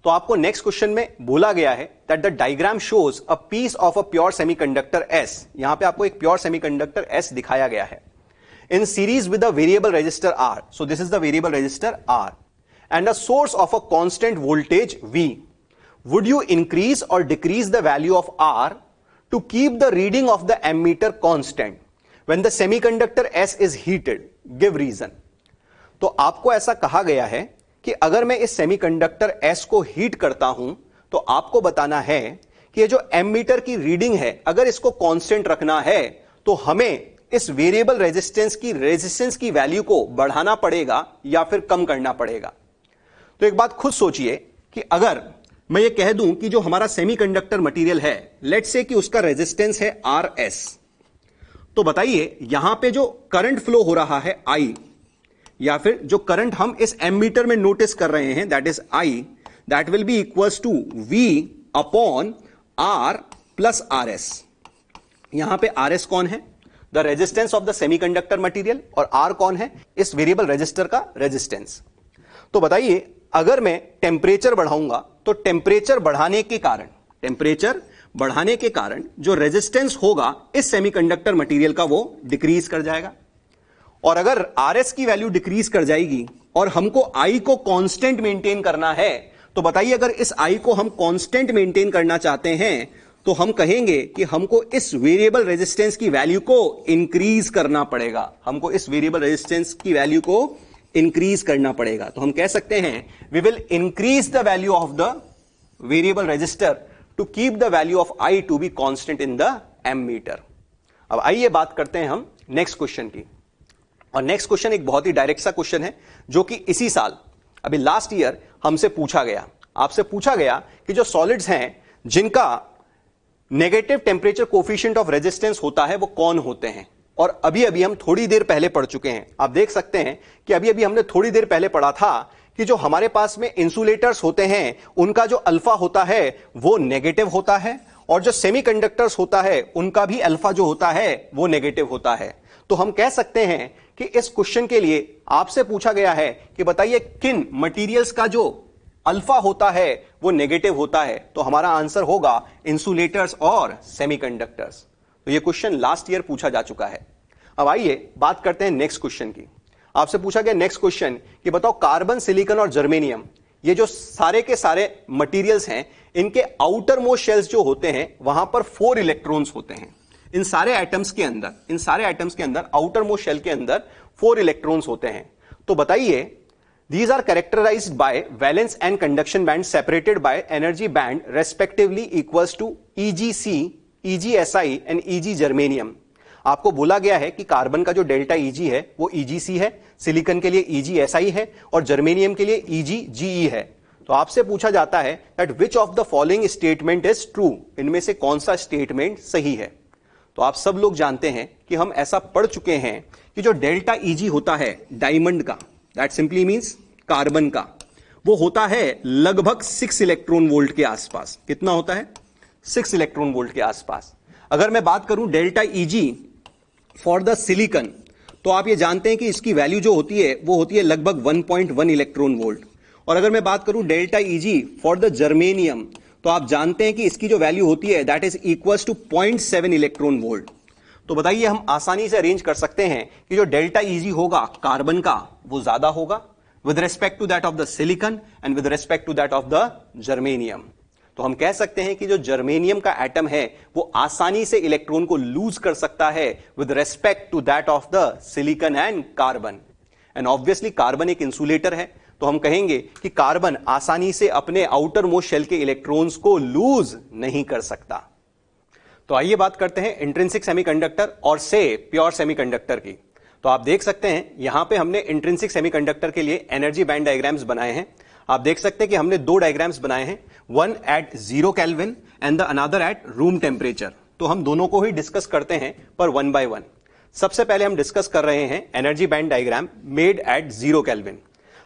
तो आपको नेक्स्ट क्वेश्चन में बोला गया है that the diagram shows a piece of a pure semiconductor S. यहां पे आपको एक प्योर सेमीकंडक्टर एस दिखाया गया है in series with the variable resistor R. So this is the variable resistor R and a source of a constant voltage V. Would you increase or decrease the value of R to keep the reading of the ammeter constant when the semiconductor S is heated? Give reason. तो आपको ऐसा कहा गया है कि अगर मैं इस सेमीकंडक्टर S को हीट करता हूं तो आपको बताना है कि ये जो एमीटर की रीडिंग है अगर इसको कांस्टेंट रखना है तो हमें इस वेरिएबल रेजिस्टेंस की वैल्यू को बढ़ाना पड़ेगा या फिर कम करना पड़ेगा। तो एक बात खुद सोचिए कि अगर मैं ये कह दूं कि जो हमारा सेमीकंडक्टर मटेरियल है, लेट्स से कि उसका रेजिस्टेंस है RS, तो बताइए यहां पे जो करंट फ्लो हो रहा है I, या फिर जो करंट हम इस एमीटर में नोटिस कर रहे हैं that is I, that will be equals to V upon R plus RS। यहां पे RS कौन है? The resistance of the semiconductor material, और R कौन है? इस वेरिएबल रजिस्टर का रेजिस्टेंस। तो बताइए अगर मैं टेम्परेचर बढ़ाऊंगा तो टेम्परेचर बढ़ाने के कारण जो रेजिस्टेंस होगा इस सेमीकंडक्टर मटेरियल का वो डिक्रीज कर जाएगा, और अगर RS की वैल्यू डिक्रीज कर जाएगी और हमको I को कांस्टेंट मेंटेन करना है, तो बताइए अगर इस I को हम कांस्टेंट मेंटेन करना चाहते हैं तो हम कहेंगे कि हमको इस वेरिएबल रेजिस्टेंस की वैल्यू को इंक्रीज करना पड़ेगा। हमको इस वेरिएबल रेजिस्टेंस की वैल्यू को इंक्रीज करना पड़ेगा। तो हम कह सकते हैं we will increase the value of the variable resistor to keep the value of I to be constant in the ammeter. अब आइए बात करते हैं हम नेक्स्ट क्वेश्चन की, और नेक्स्ट क्वेश्चन एक बहुत ही डायरेक्ट सा क्वेश्चन है जो कि इसी साल अभी लास्ट ईयर हमसे पूछा गया। आपसे पूछा गया कि जो सॉलिड्स हैं जिनका negative temperature coefficient of resistance होता है वो कौन होते हैं, और अभी अभी हम थोड़ी देर पहले पढ़ चुके हैं। आप देख सकते हैं कि अभी अभी हमने थोड़ी देर पहले पढ़ा था कि जो हमारे पास में इंसुलेटर्स होते हैं उनका जो अल्फा होता है वो नेगेटिव होता है, और जो सेमीकंडक्टर्स होता है उनका भी अल्फा जो होता है वो नेगेटिव होता है। तो हम कह सकते हैं कि इस क्वेश्चन के लिए आपसे पूछा गया है कि बताइए किन मटीरियल्स का जो अल्फा होता है वो नेगेटिव होता है। तो हमारा आंसर होगा इंसुलेटर्स और सेमीकंडक्टर्स। तो ये क्वेश्चन लास्ट ईयर पूछा जा चुका है। अब आइए बात करते हैं नेक्स्ट क्वेश्चन की। आपसे पूछा गया नेक्स्ट क्वेश्चन कि बताओ कार्बन, सिलिकॉन और जर्मेनियम, ये जो सारे के सारे मटेरियल्स हैं, इनके आउटर मोस्ट शेल्स जो होते हैं वहां पर 4 इलेक्ट्रॉन्स होते हैं। इन सारे एटम्स के अंदर आउटर मोस्ट शेल के अंदर 4 इलेक्ट्रॉन्स होते हैं। तो बताइए these are characterized by valence and conduction band separated by energy band respectively equals to EgC, EgSi and Eg germanium। आपको बोला गया है कि कार्बन का जो डेल्टा Eg है वो EgC है, सिलिकॉन के लिए EgSi है और जर्मेनियम के लिए EgGe है। तो आपसे पूछा जाता है that which of the following statement is true, इनमें से कौन सा स्टेटमेंट सही है। तो आप सब लोग जानते हैं कि हम ऐसा पढ़ चुके हैं कि जो डेल्टा Eg होता है डायमंड का, दैट सिंपली मींस कार्बन का, वो होता है लगभग 6 इलेक्ट्रॉन वोल्ट के आसपास। कितना होता है? 6 इलेक्ट्रॉन वोल्ट के आसपास। अगर मैं बात करूं delta Eg for the silicon, तो आप ये जानते हैं कि इसकी वैल्यू जो होती है वो होती है लगभग 1.1 इलेक्ट्रॉन वोल्ट। और अगर मैं बात करूं delta Eg for the germanium, तो आप जानते हैं कि इसकी जो वैल्यू होती है that is equals to 0.7 electron volt. तो बताइए हम आसानी से अरेंज कर सकते हैं कि जो डेल्टा Eg होगा कार्बन का वो ज्यादा होगा with respect to that of the silicon and with respect to that of the germanium। तो हम कह सकते हैं कि जो जर्मेनियम का एटम है वो आसानी से इलेक्ट्रॉन को लूज कर सकता है with respect to that of the silicon and carbon. And obviously carbon एक इंसुलेटर है, तो हम कहेंगे कि कार्बन आसानी से अपने आउटर मोस्ट शेल के इलेक्ट्रॉन्स को लूज नहीं कर सकता। तो आइए बात करते हैं इंट्रिंसिक सेमीकंडक्टर और से प्योर सेमीकंडक्टर की। तो आप देख सकते हैं यहां पे हमने इंट्रिंसिक सेमीकंडक्टर के लिए एनर्जी बैंड डायग्राम्स बनाए हैं। आप देख सकते हैं कि हमने दो डायग्राम्स बनाए हैं, one at 0 kelvin and the another at room temperature. तो हम दोनों को ही डिस्कस करते हैं पर वन बाय वन। सबसे पहले हम डिस्कस कर रहे हैं energy band diagram made at 0 kelvin.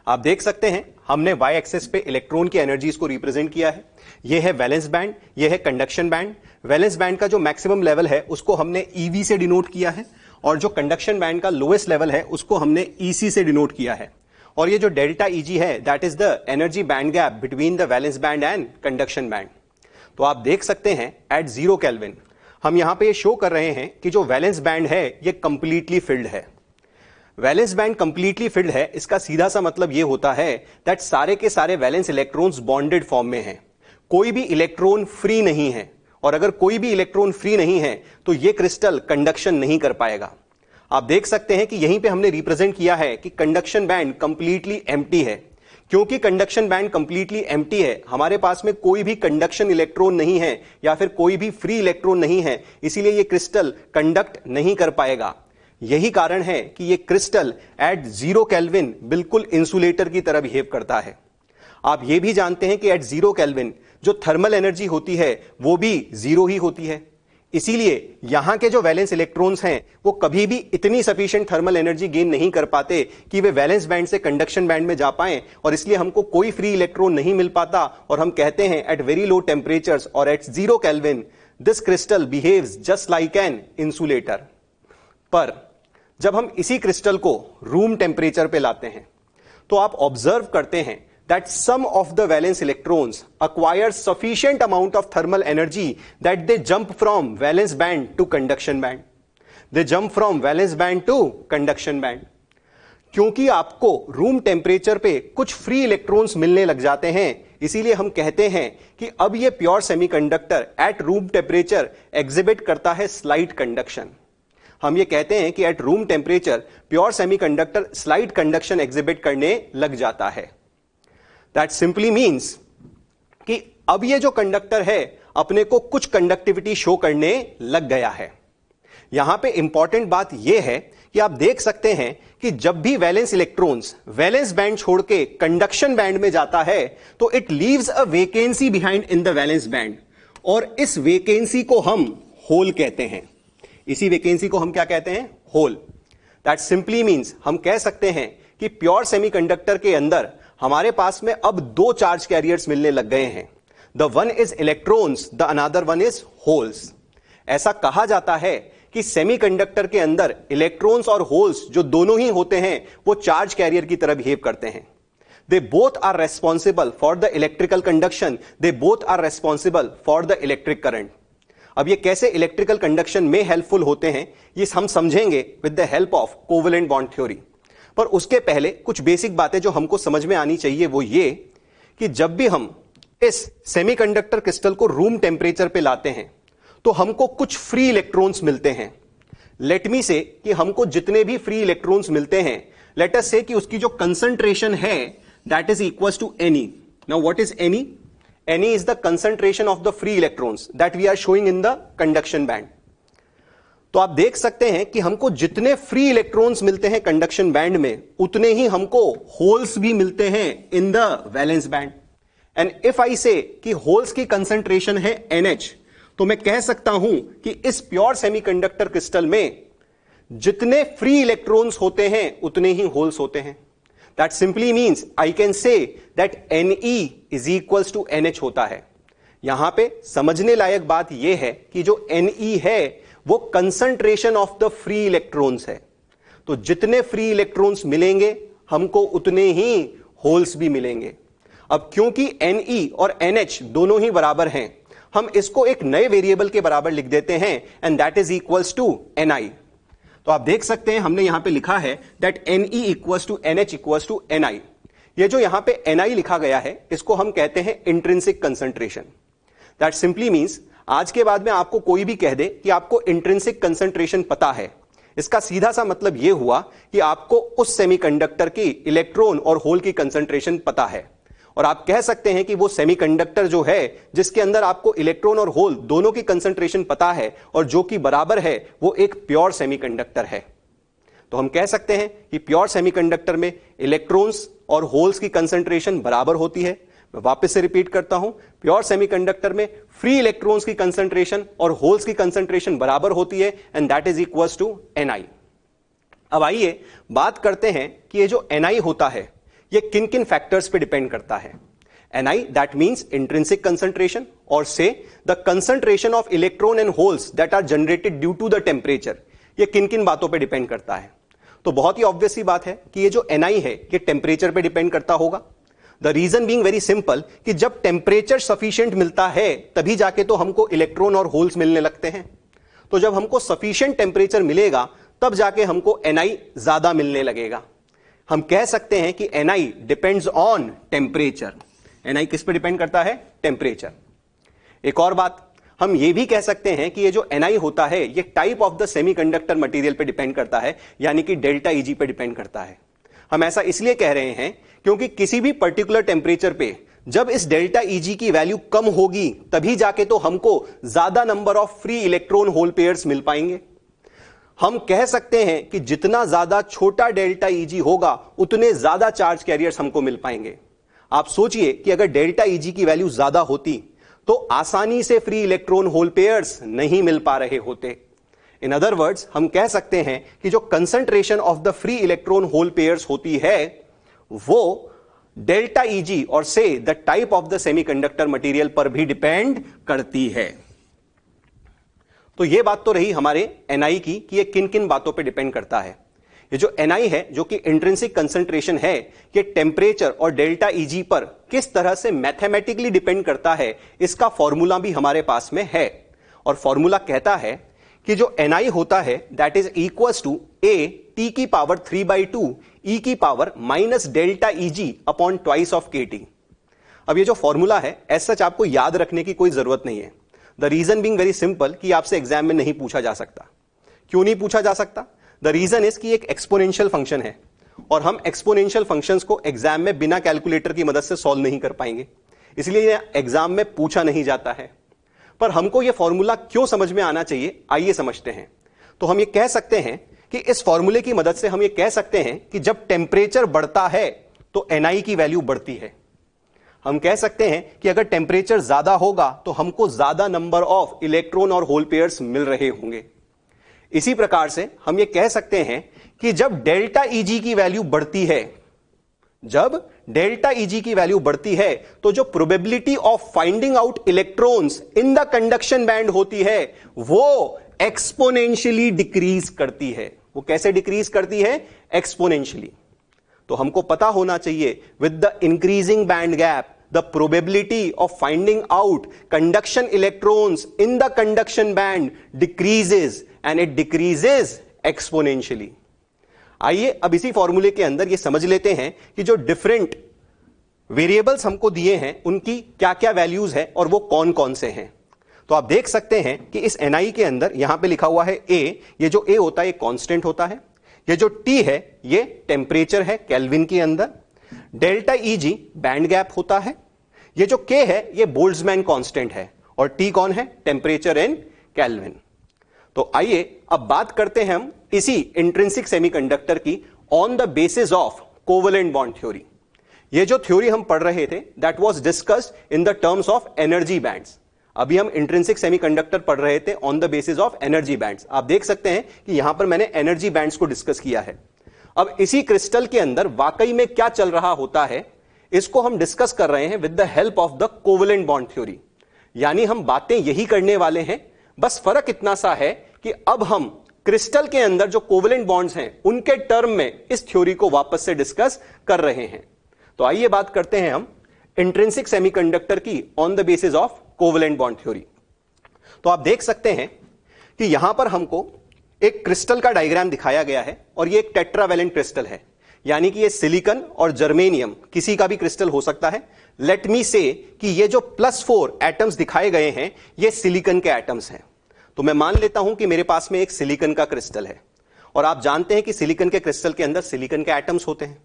आप देख सकते हैं हमने वाई एक्सेस पे इलेक्ट्रॉन की एनर्जीज को रिप्रेजेंट किया है। यह है वैलेंस बैंड, यह है कंडक्शन बैंड। वैलेंस बैंड का जो मैक्सिमम लेवल है उसको हमने ईवी से डिनोट किया है, और जो कंडक्शन बैंड का लोएस्ट लेवल है उसको हमने ईसी से डिनोट किया है। और ये जो डेल्टा ईजी है that is the energy band gap between the valence band and conduction band. तो आप देख सकते हैं एट 0 केल्विन हम यहां पे ये शो कर रहे हैं कि जो वैलेंस बैंड है ये कंप्लीटली फिल्ड है। वैलेंस बैंड कंप्लीटली फिल्ड है, इसका सीधा सा मतलब ये होता है दैट सारे के सारे वैलेंस इलेक्ट्रॉन्स बॉन्डेड फॉर्म में हैं, कोई भी इलेक्ट्रॉन फ्री नहीं है। और अगर कोई भी इलेक्ट्रॉन फ्री नहीं है तो ये क्रिस्टल कंडक्शन नहीं कर पाएगा। आप देख सकते हैं कि यहीं पे हमने रिप्रेजेंट किया है कि कंडक्शन बैंड कंप्लीटली एम्प्टी है। क्योंकि कंडक्शन बैंड कंप्लीटली एम्प्टी है, हमारे पास में कोई भी कंडक्शन इलेक्ट्रॉन नहीं है या फिर कोई भी फ्री इलेक्ट्रॉन नहीं है, इसीलिए ये क्रिस्टल कंडक्ट नहीं कर पाएगा। यही कारण है कि ये क्रिस्टल एट 0 केल्विन बिल्कुल इंसुलेटर की तरह बिहेव करता है। आप ये भी जानते हैं कि एट 0 केल्विन जो थर्मल एनर्जी होती है वो भी 0 ही होती है। इसीलिए यहां के जो वैलेंस इलेक्ट्रॉन्स हैं वो कभी भी इतनी सफिशिएंट थर्मल एनर्जी गेन नहीं कर पाते कि वे वैलेंस बैंड से कंडक्शन बैंड में जा पाएं, और इसलिए हमको कोई फ्री इलेक्ट्रॉन नहीं मिल पाता। और हम कहते हैं एट वेरी लो टेम्परेचर्स और at 0 kelvin this crystal behaves just like an insulator. पर जब हम इसी क्रिस्टल को रूम टेम्परेचर पे लाते हैं तो आप ऑब्जर्व करते हैं that some of the valence electrons acquire sufficient amount of thermal energy that they jump from valence band to conduction band. They jump from valence band to conduction band. क्योंकि आपको रूम टेम्परेचर पे कुछ फ्री इलेक्ट्रॉन्स मिलने लग जाते हैं, इसीलिए हम कहते हैं कि अब ये pure semiconductor eight room temperature exhibit करता है स्लाइट कंडक्शन। हम ये कहते हैं कि eight room temperature pure semiconductor slight conduction exhibit करने लग जाता है। That simply means कि अब ये जो कंडक्टर है अपने को कुछ कंडक्टिविटी शो करने लग गया है। यहां पे इंपॉर्टेंट बात यह है कि आप देख सकते हैं कि जब भी वैलेंस इलेक्ट्रॉन्स वैलेंस बैंड छोड़ के कंडक्शन बैंड में जाता है तो it leaves a vacancy behind in the valence band, और इस वेकेंसी को हम होल कहते हैं। इसी वेकेंसी को हम क्या कहते हैं? होल। दैट सिंपली मीन्स हम कह सकते हैं कि प्योर सेमीकंडक्टर के अंदर हमारे पास में अब दो चार्ज कैरियर्स मिलने लग गए हैं। The one is electrons, the another one is holes. ऐसा कहा जाता है कि सेमीकंडक्टर के अंदर इलेक्ट्रॉन्स और होल्स जो दोनों ही होते हैं वो चार्ज कैरियर की तरह बिहेव करते हैं। They both are responsible for the electrical conduction, they both are responsible for the electric current. अब ये कैसे इलेक्ट्रिकल कंडक्शन में हेल्पफुल होते हैं ये हम समझेंगे with the help of covalent bond theory. पर उसके पहले कुछ बेसिक बातें जो हमको समझ में आनी चाहिए वो ये कि जब भी हम इस सेमीकंडक्टर क्रिस्टल को रूम टेम्परेचर पे लाते हैं तो हमको कुछ फ्री इलेक्ट्रॉन्स मिलते हैं। लेट मी से कि हमको जितने भी फ्री इलेक्ट्रॉन्स मिलते हैं, लेट अस से कि उसकी जो कंसंट्रेशन है that is equal to Ne। Now what is Ne? Ne is the concentration of the free electrons that we are showing in the conduction band. तो आप देख सकते हैं कि हमको जितने फ्री इलेक्ट्रॉन्स मिलते हैं कंडक्शन बैंड में उतने ही हमको होल्स भी मिलते हैं in the valence band. And if I से कि होल्स की कंसंट्रेशन है NH, तो मैं कह सकता हूं कि इस प्योर सेमीकंडक्टर क्रिस्टल में जितने फ्री इलेक्ट्रॉन्स होते हैं उतने ही होल्स होते हैं। That simply means I can say that Ne is equals to NH होता है। यहां पे समझने लायक बात यह है कि जो Ne है वो concentration of the free electrons है। तो जितने फ्री इलेक्ट्रॉन्स मिलेंगे हमको उतने ही होल्स भी मिलेंगे। अब क्योंकि Ne और NH दोनों ही बराबर हैं, हम इसको एक नए वेरिएबल के बराबर लिख देते हैं and that is equals to Ni। तो आप देख सकते हैं हमने यहां पे लिखा है that Ne equals to NH equals to Ni। ये जो यहां पे Ni लिखा गया है इसको हम कहते हैं intrinsic concentration. That simply means आज के बाद में आपको कोई भी कह दे कि आपको इंट्रिंसिक कंसंट्रेशन पता है, इसका सीधा सा मतलब यह हुआ कि आपको उस सेमीकंडक्टर की इलेक्ट्रॉन और होल की कंसंट्रेशन पता है। और आप कह सकते हैं कि वो सेमीकंडक्टर जो है जिसके अंदर आपको इलेक्ट्रॉन और होल दोनों की कंसंट्रेशन पता है और जो कि बराबर है, वो एक प्योर सेमीकंडक्टर है। तो हम कह सकते हैं कि प्योर सेमीकंडक्टर में इलेक्ट्रॉन्स और होल्स की कंसंट्रेशन बराबर होती है। मैं वापस से रिपीट करता हूं, प्योर सेमीकंडक्टर में फ्री इलेक्ट्रॉन्स की कंसंट्रेशन और होल्स की कंसंट्रेशन बराबर होती है, and that is equals to Ni। अब आइए बात करते हैं कि ये जो Ni होता है ये किन किन फैक्टर्स पे डिपेंड करता है। Ni that means intrinsic concentration, और say the concentration of electron and holes that are generated due to the temperature. ये किन किन बातों पे डिपेंड करता है? तो बहुत ही ऑब्वियस सी बात है कि ये जो Ni है ये टेम्परेचर पे डिपेंड करता होगा। The reason being very simple कि जब टेम्परेचर सफिशिएंट मिलता है तभी जाके तो हमको इलेक्ट्रॉन और होल्स मिलने लगते हैं। तो जब हमको सफिशिएंट टेम्परेचर मिलेगा तब जाके हमको Ni ज्यादा मिलने लगेगा। हम कह सकते हैं कि Ni depends on temperature. Ni किस पे डिपेंड करता है? टेम्परेचर। एक और बात हम ये भी कह सकते हैं कि ये जो Ni होता है ये type of the semiconductor material पे डिपेंड करता है, यानी कि डेल्टा Eg पे डिपेंड करता है। हम ऐसा इसलिए कह रहे हैं क्योंकि किसी भी पर्टिकुलर टेम्परेचर पे जब इस डेल्टा Eg की वैल्यू कम होगी तभी जाके तो हमको ज्यादा number of free electron hole pairs मिल पाएंगे। हम कह सकते हैं कि जितना ज्यादा छोटा डेल्टा Eg होगा उतने ज्यादा चार्ज कैरियर्स हमको मिल पाएंगे। आप सोचिए कि अगर डेल्टा Eg की वैल्यू ज्यादा होती तो आसानी से फ्री इलेक्ट्रॉन होल पेयर्स नहीं मिल पा रहे होते। इन अदर वर्ड्स हम कह सकते हैं कि जो concentration of the free electron hole pairs होती है वो डेल्टा Eg और say the type of the semiconductor material पर भी डिपेंड करती है। तो यह बात तो रही हमारे Ni की कि ये किन किन बातों पे डिपेंड करता है। ये जो Ni है जो कि इंट्रिंसिक कंसंट्रेशन है, ये टेम्परेचर और डेल्टा Eg पर किस तरह से मैथमेटिकली डिपेंड करता है, इसका फॉर्मूला भी हमारे पास में है। और फॉर्मूला कहता है कि जो Ni होता है that is equals to a t की पावर 3/2 e की power minus delta Eg upon twice of kT। अब ये जो फॉर्मूला है एज सच आपको याद रखने की कोई जरूरत नहीं है। The reason being very simple कि आपसे एग्जाम में नहीं पूछा जा सकता। क्यों नहीं पूछा जा सकता? द रीजन इज कि एक एक्सपोनेंशियल फंक्शन है और हम एक्सपोनेंशियल फंक्शंस को एग्जाम में बिना कैलकुलेटर की मदद से सॉल्व नहीं कर पाएंगे, इसलिए एग्जाम में पूछा नहीं जाता है। पर हमको यह फॉर्मूला क्यों समझ में आना चाहिए, आइए समझते हैं। तो हम ये कह सकते हैं कि इस फॉर्मूले की मदद से हम ये कह सकते हैं कि जब टेम्परेचर बढ़ता है तो Ni की वैल्यू बढ़ती है। हम कह सकते हैं कि अगर टेम्परेचर ज्यादा होगा तो हमको ज्यादा नंबर ऑफ इलेक्ट्रॉन और होल पेयर्स मिल रहे होंगे। इसी प्रकार से हम ये कह सकते हैं कि जब डेल्टा Eg की वैल्यू बढ़ती है, जब डेल्टा Eg की वैल्यू बढ़ती है तो जो probability of finding out electrons in the conduction band होती है वो एक्सपोनेंशियली डिक्रीज करती है। वो कैसे डिक्रीज करती है? एक्सपोनेंशियली। तो हमको पता होना चाहिए with the increasing band gap the probability of finding out conduction electrons in the conduction band decreases and it decreases exponentially. आइए अब इसी फॉर्मूले के अंदर ये समझ लेते हैं कि जो डिफरेंट वेरिएबल्स हमको दिए हैं उनकी क्या क्या वैल्यूज है और वो कौन कौन से हैं। तो आप देख सकते हैं कि इस Ni के अंदर यहां पे लिखा हुआ है A, ये जो A होता है ये कांस्टेंट होता है, ये जो T है ये टेम्परेचर है केल्विन के अंदर, डेल्टा Eg बैंड गैप होता है, ये जो K है ये बोल्ट्जमैन कांस्टेंट है और T कौन है? Temperature in kelvin. तो आइए अब बात करते हैं हम इसी इंट्रिंसिक सेमीकंडक्टर की on the basis of covalent bond theory. ये जो थ्योरी हम पढ़ रहे थे that was discussed in the terms of energy bands. अभी हम इंट्रिंसिक सेमीकंडक्टर पढ़ रहे थे on the basis of energy bands. आप देख सकते हैं कि यहां पर मैंने एनर्जी बैंड्स को डिस्कस किया है। अब इसी क्रिस्टल के अंदर वाकई में क्या चल रहा होता है इसको हम डिस्कस कर रहे हैं with the help of the covalent bond theory. यानी हम बातें यही करने वाले हैं, बस फर्क इतना सा है कि अब हम क्रिस्टल के अंदर जो कोवेलेंट बॉन्ड्स हैं उनके टर्म में इस थ्योरी को वापस से डिस्कस कर रहे हैं। तो आइए बात करते हैं हम इंट्रिंसिक सेमीकंडक्टर की on the basis of covalent bond theory. तो आप देख सकते हैं कि यहां पर हमको एक क्रिस्टल का डायग्राम दिखाया गया है और ये एक टेट्रावैलेंट क्रिस्टल है। यानी कि ये सिलिकॉन और जर्मेनियम किसी का भी क्रिस्टल हो सकता है। लेट मी से कि ये जो +4 एटम्स दिखाए गए हैं ये सिलिकॉन के एटम्स हैं। तो मैं मान लेता हूं कि मेरे पास में एक सिलिकॉन का क्रिस्टल है, और आप जानते हैं कि सिलिकॉन के क्रिस्टल के अंदर सिलिकॉन के एटम्स होते हैं,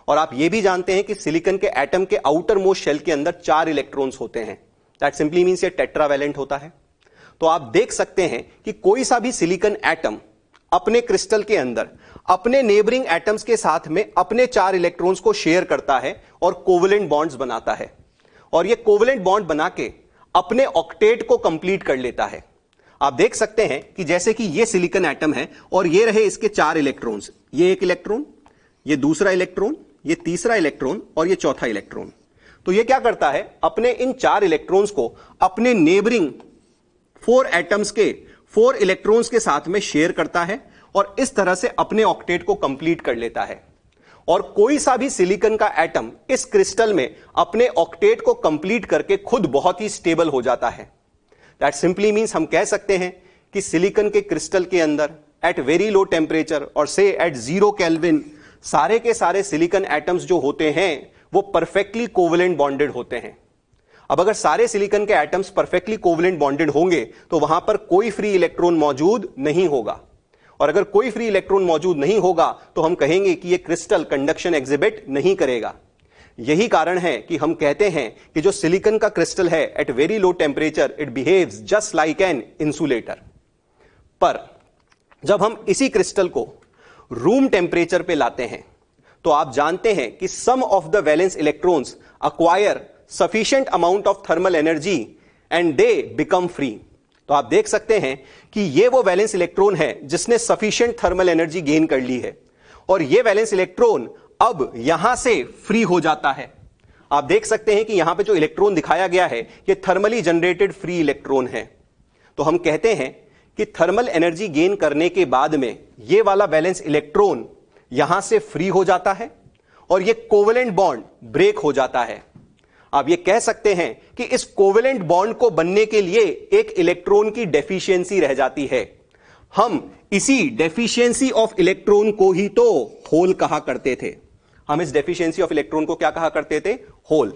और आप ये भी जानते हैं कि सिलिकॉन के एटम के आउटर मोस्ट शेल के अंदर 4 इलेक्ट्रॉन्स होते हैं। दैट सिंपली मींस ये टेट्रावैलेंट होता है। तो आप देख सकते हैं कि कोई सा भी सिलिकॉन एटम अपने क्रिस्टल के अंदर अपने नेबरिंग एटम्स के साथ में अपने 4 इलेक्ट्रॉन्स को शेयर करता है और कोवेलेंट बॉन्ड्स बनाता है, और ये कोवेलेंट बॉन्ड बना के अपने ऑक्टेट को कंप्लीट कर लेता है। आप देख सकते हैं कि जैसे कि ये सिलिकॉन एटम है और ये रहे इसके 4 इलेक्ट्रॉन्स, ये एक इलेक्ट्रॉन, ये दूसरा इलेक्ट्रॉन, ये तीसरा इलेक्ट्रॉन और ये चौथा इलेक्ट्रॉन। तो ये क्या करता है, अपने इन 4 इलेक्ट्रॉन्स को अपने नेबरिंग 4 एटम्स के 4 इलेक्ट्रॉन्स के साथ में शेयर करता है और इस तरह से अपने ऑक्टेट को कंप्लीट कर लेता है। और कोई सा भी सिलिकॉन का एटम इस क्रिस्टल में अपने ऑक्टेट को कंप्लीट करके खुद बहुत ही स्टेबल हो जाता है। दैट सिंपली मींस हम कह सकते हैं कि सिलिकॉन के क्रिस्टल के अंदर एट वेरी लो टेम्परेचर और से एट 0 केल्विन सारे के सारे सिलिकॉन एटम्स जो होते हैं वो परफेक्टली कोवेलेंट बॉन्डेड होते हैं। अब अगर सारे सिलिकॉन के एटम्स परफेक्टली कोवेलेंट बॉन्डेड होंगे तो वहां पर कोई फ्री इलेक्ट्रॉन मौजूद नहीं होगा, और अगर कोई फ्री इलेक्ट्रॉन मौजूद नहीं होगा तो हम कहेंगे कि यह क्रिस्टल कंडक्शन एग्जिबिट नहीं करेगा। यही कारण है कि हम कहते हैं कि जो सिलिकॉन का क्रिस्टल है at very low temperature it behaves just like an insulator. पर जब हम इसी क्रिस्टल को रूम टेम्परेचर पे लाते हैं तो आप जानते हैं कि some of the valence electrons acquire sufficient amount of thermal energy and they become free. तो आप देख सकते हैं कि ये वो वैलेंस इलेक्ट्रॉन है जिसने सफिशिएंट थर्मल एनर्जी गेन कर ली है, और ये वैलेंस इलेक्ट्रॉन अब यहां से फ्री हो जाता है। आप देख सकते हैं कि यहां पे जो इलेक्ट्रॉन दिखाया गया है ये थर्मली जनरेटेड फ्री इलेक्ट्रॉन है। तो हम कहते हैं कि थर्मल एनर्जी गेन करने के बाद में ये वाला वैलेंस इलेक्ट्रॉन यहां से फ्री हो जाता है और ये कोवेलेंट बॉन्ड ब्रेक हो जाता है। आप ये कह सकते हैं कि इस कोवेलेंट बॉन्ड को बनने के लिए एक इलेक्ट्रॉन की डेफिशिएंसी रह जाती है। हम इसी डेफिशिएंसी ऑफ इलेक्ट्रॉन को ही तो होल कहा करते थे। हम इस डेफिशिएंसी ऑफ इलेक्ट्रॉन को क्या कहा करते थे? होल।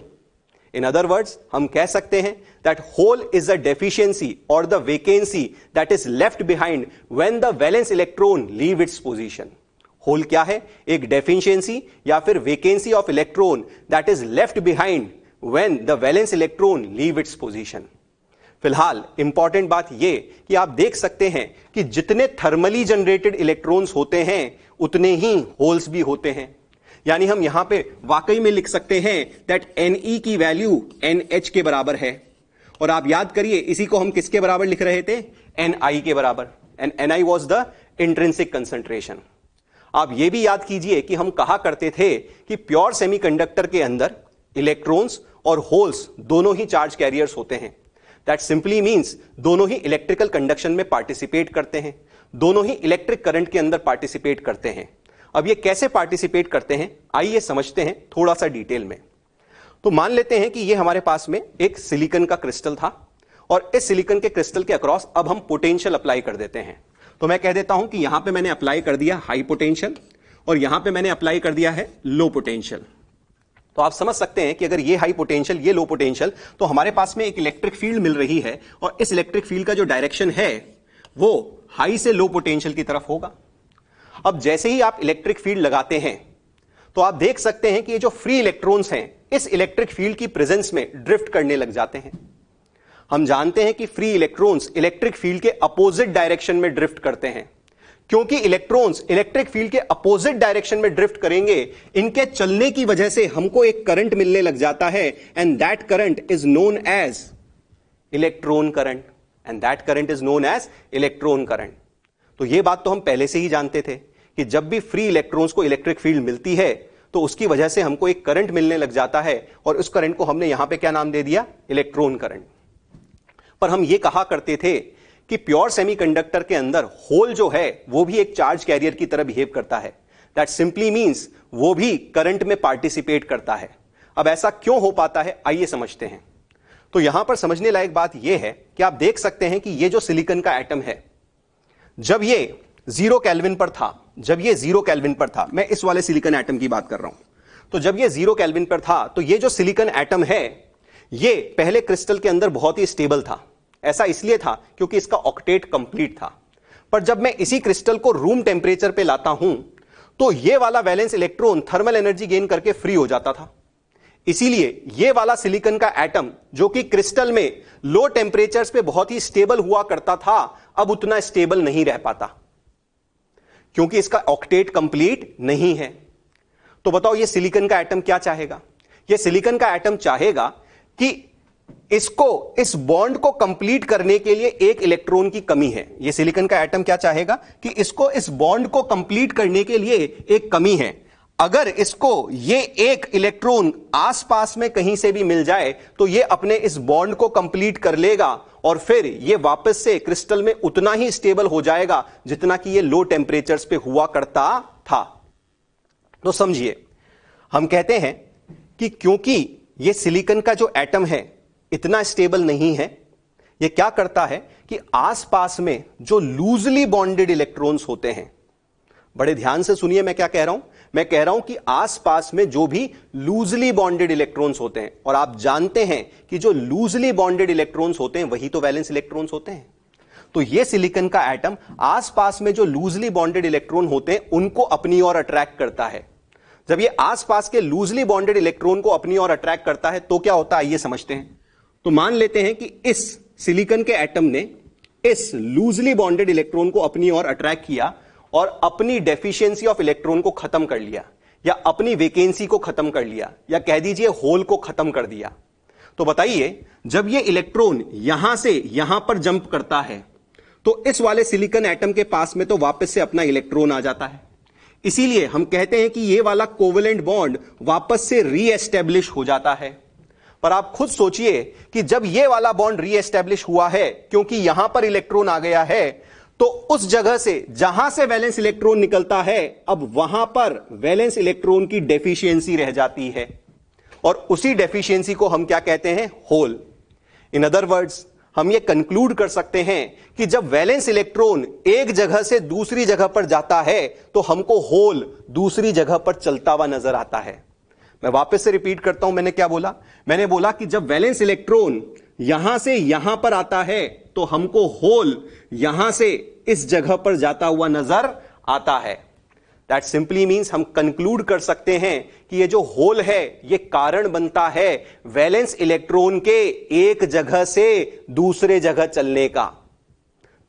इन अदर वर्ड्स हम कह सकते हैं that hole is a deficiency और the vacancy that is left behind when the valence electron leave its position. Hole क्या है? एक डेफिशिएंसी या फिर vacancy of electron that is left behind when the valence electron leave its position। फिलहाल इंपॉर्टेंट बात यह कि आप देख सकते हैं कि जितने थर्मली जनरेटेड इलेक्ट्रॉन्स होते हैं उतने ही होल्स भी होते हैं। यानी हम यहां पे वाकई में लिख सकते हैं दैट Ne की वैल्यू NH के बराबर है, और आप याद करिए इसी को हम किसके बराबर लिख रहे थे? Ni के बराबर, and Ni was the intrinsic concentration. आप यह भी याद कीजिए कि हम कहा करते थे कि प्योर सेमीकंडक्टर के अंदर इलेक्ट्रॉन्स और होल्स दोनों ही चार्ज कैरियर्स होते हैं। दैट सिंपली मींस दोनों ही इलेक्ट्रिकल कंडक्शन में पार्टिसिपेट करते हैं, दोनों ही इलेक्ट्रिक करंट के अंदर पार्टिसिपेट करते हैं। अब ये कैसे पार्टिसिपेट करते हैं आइए समझते हैं थोड़ा सा डिटेल में। तो मान लेते हैं कि ये हमारे पास में एक सिलिकॉन का क्रिस्टल था, और इस सिलिकॉन के क्रिस्टल के अक्रॉस अब हम पोटेंशियल अप्लाई कर देते हैं। तो मैं कह देता हूं कि यहां पे मैंने अप्लाई कर दिया हाई पोटेंशियल और यहां पे मैंने अप्लाई कर दिया है लो पोटेंशियल। तो आप समझ सकते हैं कि अगर ये हाई पोटेंशियल ये लो पोटेंशियल तो हमारे पास में एक इलेक्ट्रिक फील्ड मिल रही है, और इस इलेक्ट्रिक फील्ड का जो डायरेक्शन है वो हाई से लो पोटेंशियल की तरफ होगा। अब जैसे ही आप इलेक्ट्रिक फील्ड लगाते हैं तो आप देख सकते हैं कि ये जो फ्री इलेक्ट्रॉन्स हैं इस इलेक्ट्रिक फील्ड की प्रेजेंस में ड्रिफ्ट करने लग जाते हैं। हम जानते हैं कि फ्री इलेक्ट्रॉन्स इलेक्ट्रिक फील्ड के अपोजिट डायरेक्शन में ड्रिफ्ट करते हैं। क्योंकि इलेक्ट्रॉन्स इलेक्ट्रिक फील्ड के अपोजिट डायरेक्शन में ड्रिफ्ट करेंगे, इनके चलने की वजह से हमको एक करंट मिलने लग जाता है, and that current is known as electron current, and that current is known as electron current. तो यह बात तो हम पहले से ही जानते थे कि जब भी फ्री इलेक्ट्रॉन्स को इलेक्ट्रिक फील्ड मिलती है तो उसकी वजह से हमको एक करंट मिलने लग जाता है, और उस करंट को हमने यहां पे क्या नाम दे दिया? Electron current. पर हम ये कहा करते थे कि प्योर सेमीकंडक्टर के अंदर होल जो है वो भी एक चार्ज कैरियर की तरह बिहेव करता है। दैट सिंपली मींस वो भी करंट में पार्टिसिपेट करता है। अब ऐसा क्यों हो पाता है आइए समझते हैं। तो यहां पर समझने लायक बात यह है कि आप देख सकते हैं कि ये जो सिलिकॉन का एटम है जब ये 0 केल्विन पर था जब ये 0 केल्विन पर था, मैं इस वाले सिलिकॉन एटम की बात कर रहा हूं, तो जब ये 0 केल्विन पर था तो ये जो सिलिकॉन एटम है ये पहले क्रिस्टल के अंदर बहुत ही स्टेबल था। ऐसा इसलिए था क्योंकि इसका ऑक्टेट कंप्लीट था। पर जब मैं इसी क्रिस्टल को रूम टेम्परेचर पे लाता हूं तो ये वाला valence electron thermal energy gain करके फ्री हो जाता था। इसीलिए ये वाला सिलिकॉन का एटम जो कि क्रिस्टल में लो टेम्परेचर्स पे बहुत ही स्टेबल हुआ करता था, अब उतना स्टेबल नहीं रह पाता क्योंकि इसका ऑक्टेट कंप्लीट नहीं है। तो बताओ ये सिलिकॉन का एटम क्या चाहेगा? ये सिलिकॉन का एटम चाहेगा कि इसको, इस बॉन्ड को कंप्लीट करने के लिए एक इलेक्ट्रॉन की कमी है। ये सिलिकॉन का एटम क्या चाहेगा कि इसको, इस बॉन्ड को कंप्लीट करने के लिए एक कमी है। अगर इसको ये एक इलेक्ट्रॉन आसपास में कहीं से भी मिल जाए तो ये अपने इस बॉन्ड को कंप्लीट कर लेगा और फिर ये वापस से क्रिस्टल में उतना ही स्टेबल हो जाएगा जितना कि ये लो टेम्परेचर्स पे हुआ करता था। तो समझिए, हम कहते हैं कि क्योंकि ये सिलिकॉन का जो एटम है इतना स्टेबल नहीं है, ये क्या करता है कि आसपास में जो लूजली बॉन्डेड इलेक्ट्रॉन्स होते हैं, बड़े ध्यान से सुनिए मैं क्या कह रहा हूं, मैं कह रहा हूं कि आसपास में जो भी लूजली बॉन्डेड इलेक्ट्रॉन्स होते हैं, और आप जानते हैं कि जो लूजली बॉन्डेड इलेक्ट्रॉन्स होते हैं वही तो वैलेंस इलेक्ट्रॉन्स होते हैं। तो ये सिलिकॉन का एटम आसपास में जो लूजली बॉन्डेड इलेक्ट्रॉन होते हैं उनको अपनी ओर अट्रैक्ट करता है। जब ये आसपास के लूजली बॉन्डेड इलेक्ट्रॉन को अपनी ओर अट्रैक्ट करता है तो क्या होता है, आइए समझते हैं। तो मान लेते हैं कि इस सिलिकॉन के एटम ने इस लूजली बॉन्डेड इलेक्ट्रॉन को अपनी ओर अट्रैक्ट किया और अपनी डेफिशिएंसी ऑफ इलेक्ट्रॉन को खत्म कर लिया, या अपनी वैकेंसी को खत्म कर लिया, या कह दीजिए होल को खत्म कर दिया। तो बताइए, जब ये इलेक्ट्रॉन यहां से यहां पर जंप करता है तो इस वाले सिलिकॉन एटम के पास में तो वापस से अपना इलेक्ट्रॉन आ जाता है। इसीलिए हम कहते हैं कि ये वाला कोवेलेंट बॉन्ड वापस से रीएस्टेब्लिश हो जाता है। पर आप खुद सोचिए कि जब ये वाला बॉन्ड रीएस्टेब्लिश हुआ है, क्योंकि यहां पर इलेक्ट्रॉन आ गया है, तो उस जगह से जहां से वैलेंस इलेक्ट्रॉन निकलता है, अब वहां पर वैलेंस इलेक्ट्रॉन की डेफिशिएंसी रह जाती है, और उसी डेफिशिएंसी को हम क्या कहते हैं, होल। इन अदर वर्ड्स, हम ये कंक्लूड कर सकते हैं कि जब वैलेंस इलेक्ट्रॉन एक जगह से दूसरी जगह पर जाता है तो हमको होल दूसरी जगह पर चलता हुआ नजर आता है। मैं वापस से रिपीट करता हूं, मैंने क्या बोला? मैंने बोला कि जब वैलेंस इलेक्ट्रॉन यहां से यहां पर आता है तो हमको होल यहां से इस जगह पर जाता हुआ नजर आता है। दैट सिंपली मीन्स हम कंक्लूड कर सकते हैं कि ये जो होल है ये कारण बनता है वैलेंस इलेक्ट्रॉन के एक जगह से दूसरे जगह चलने का।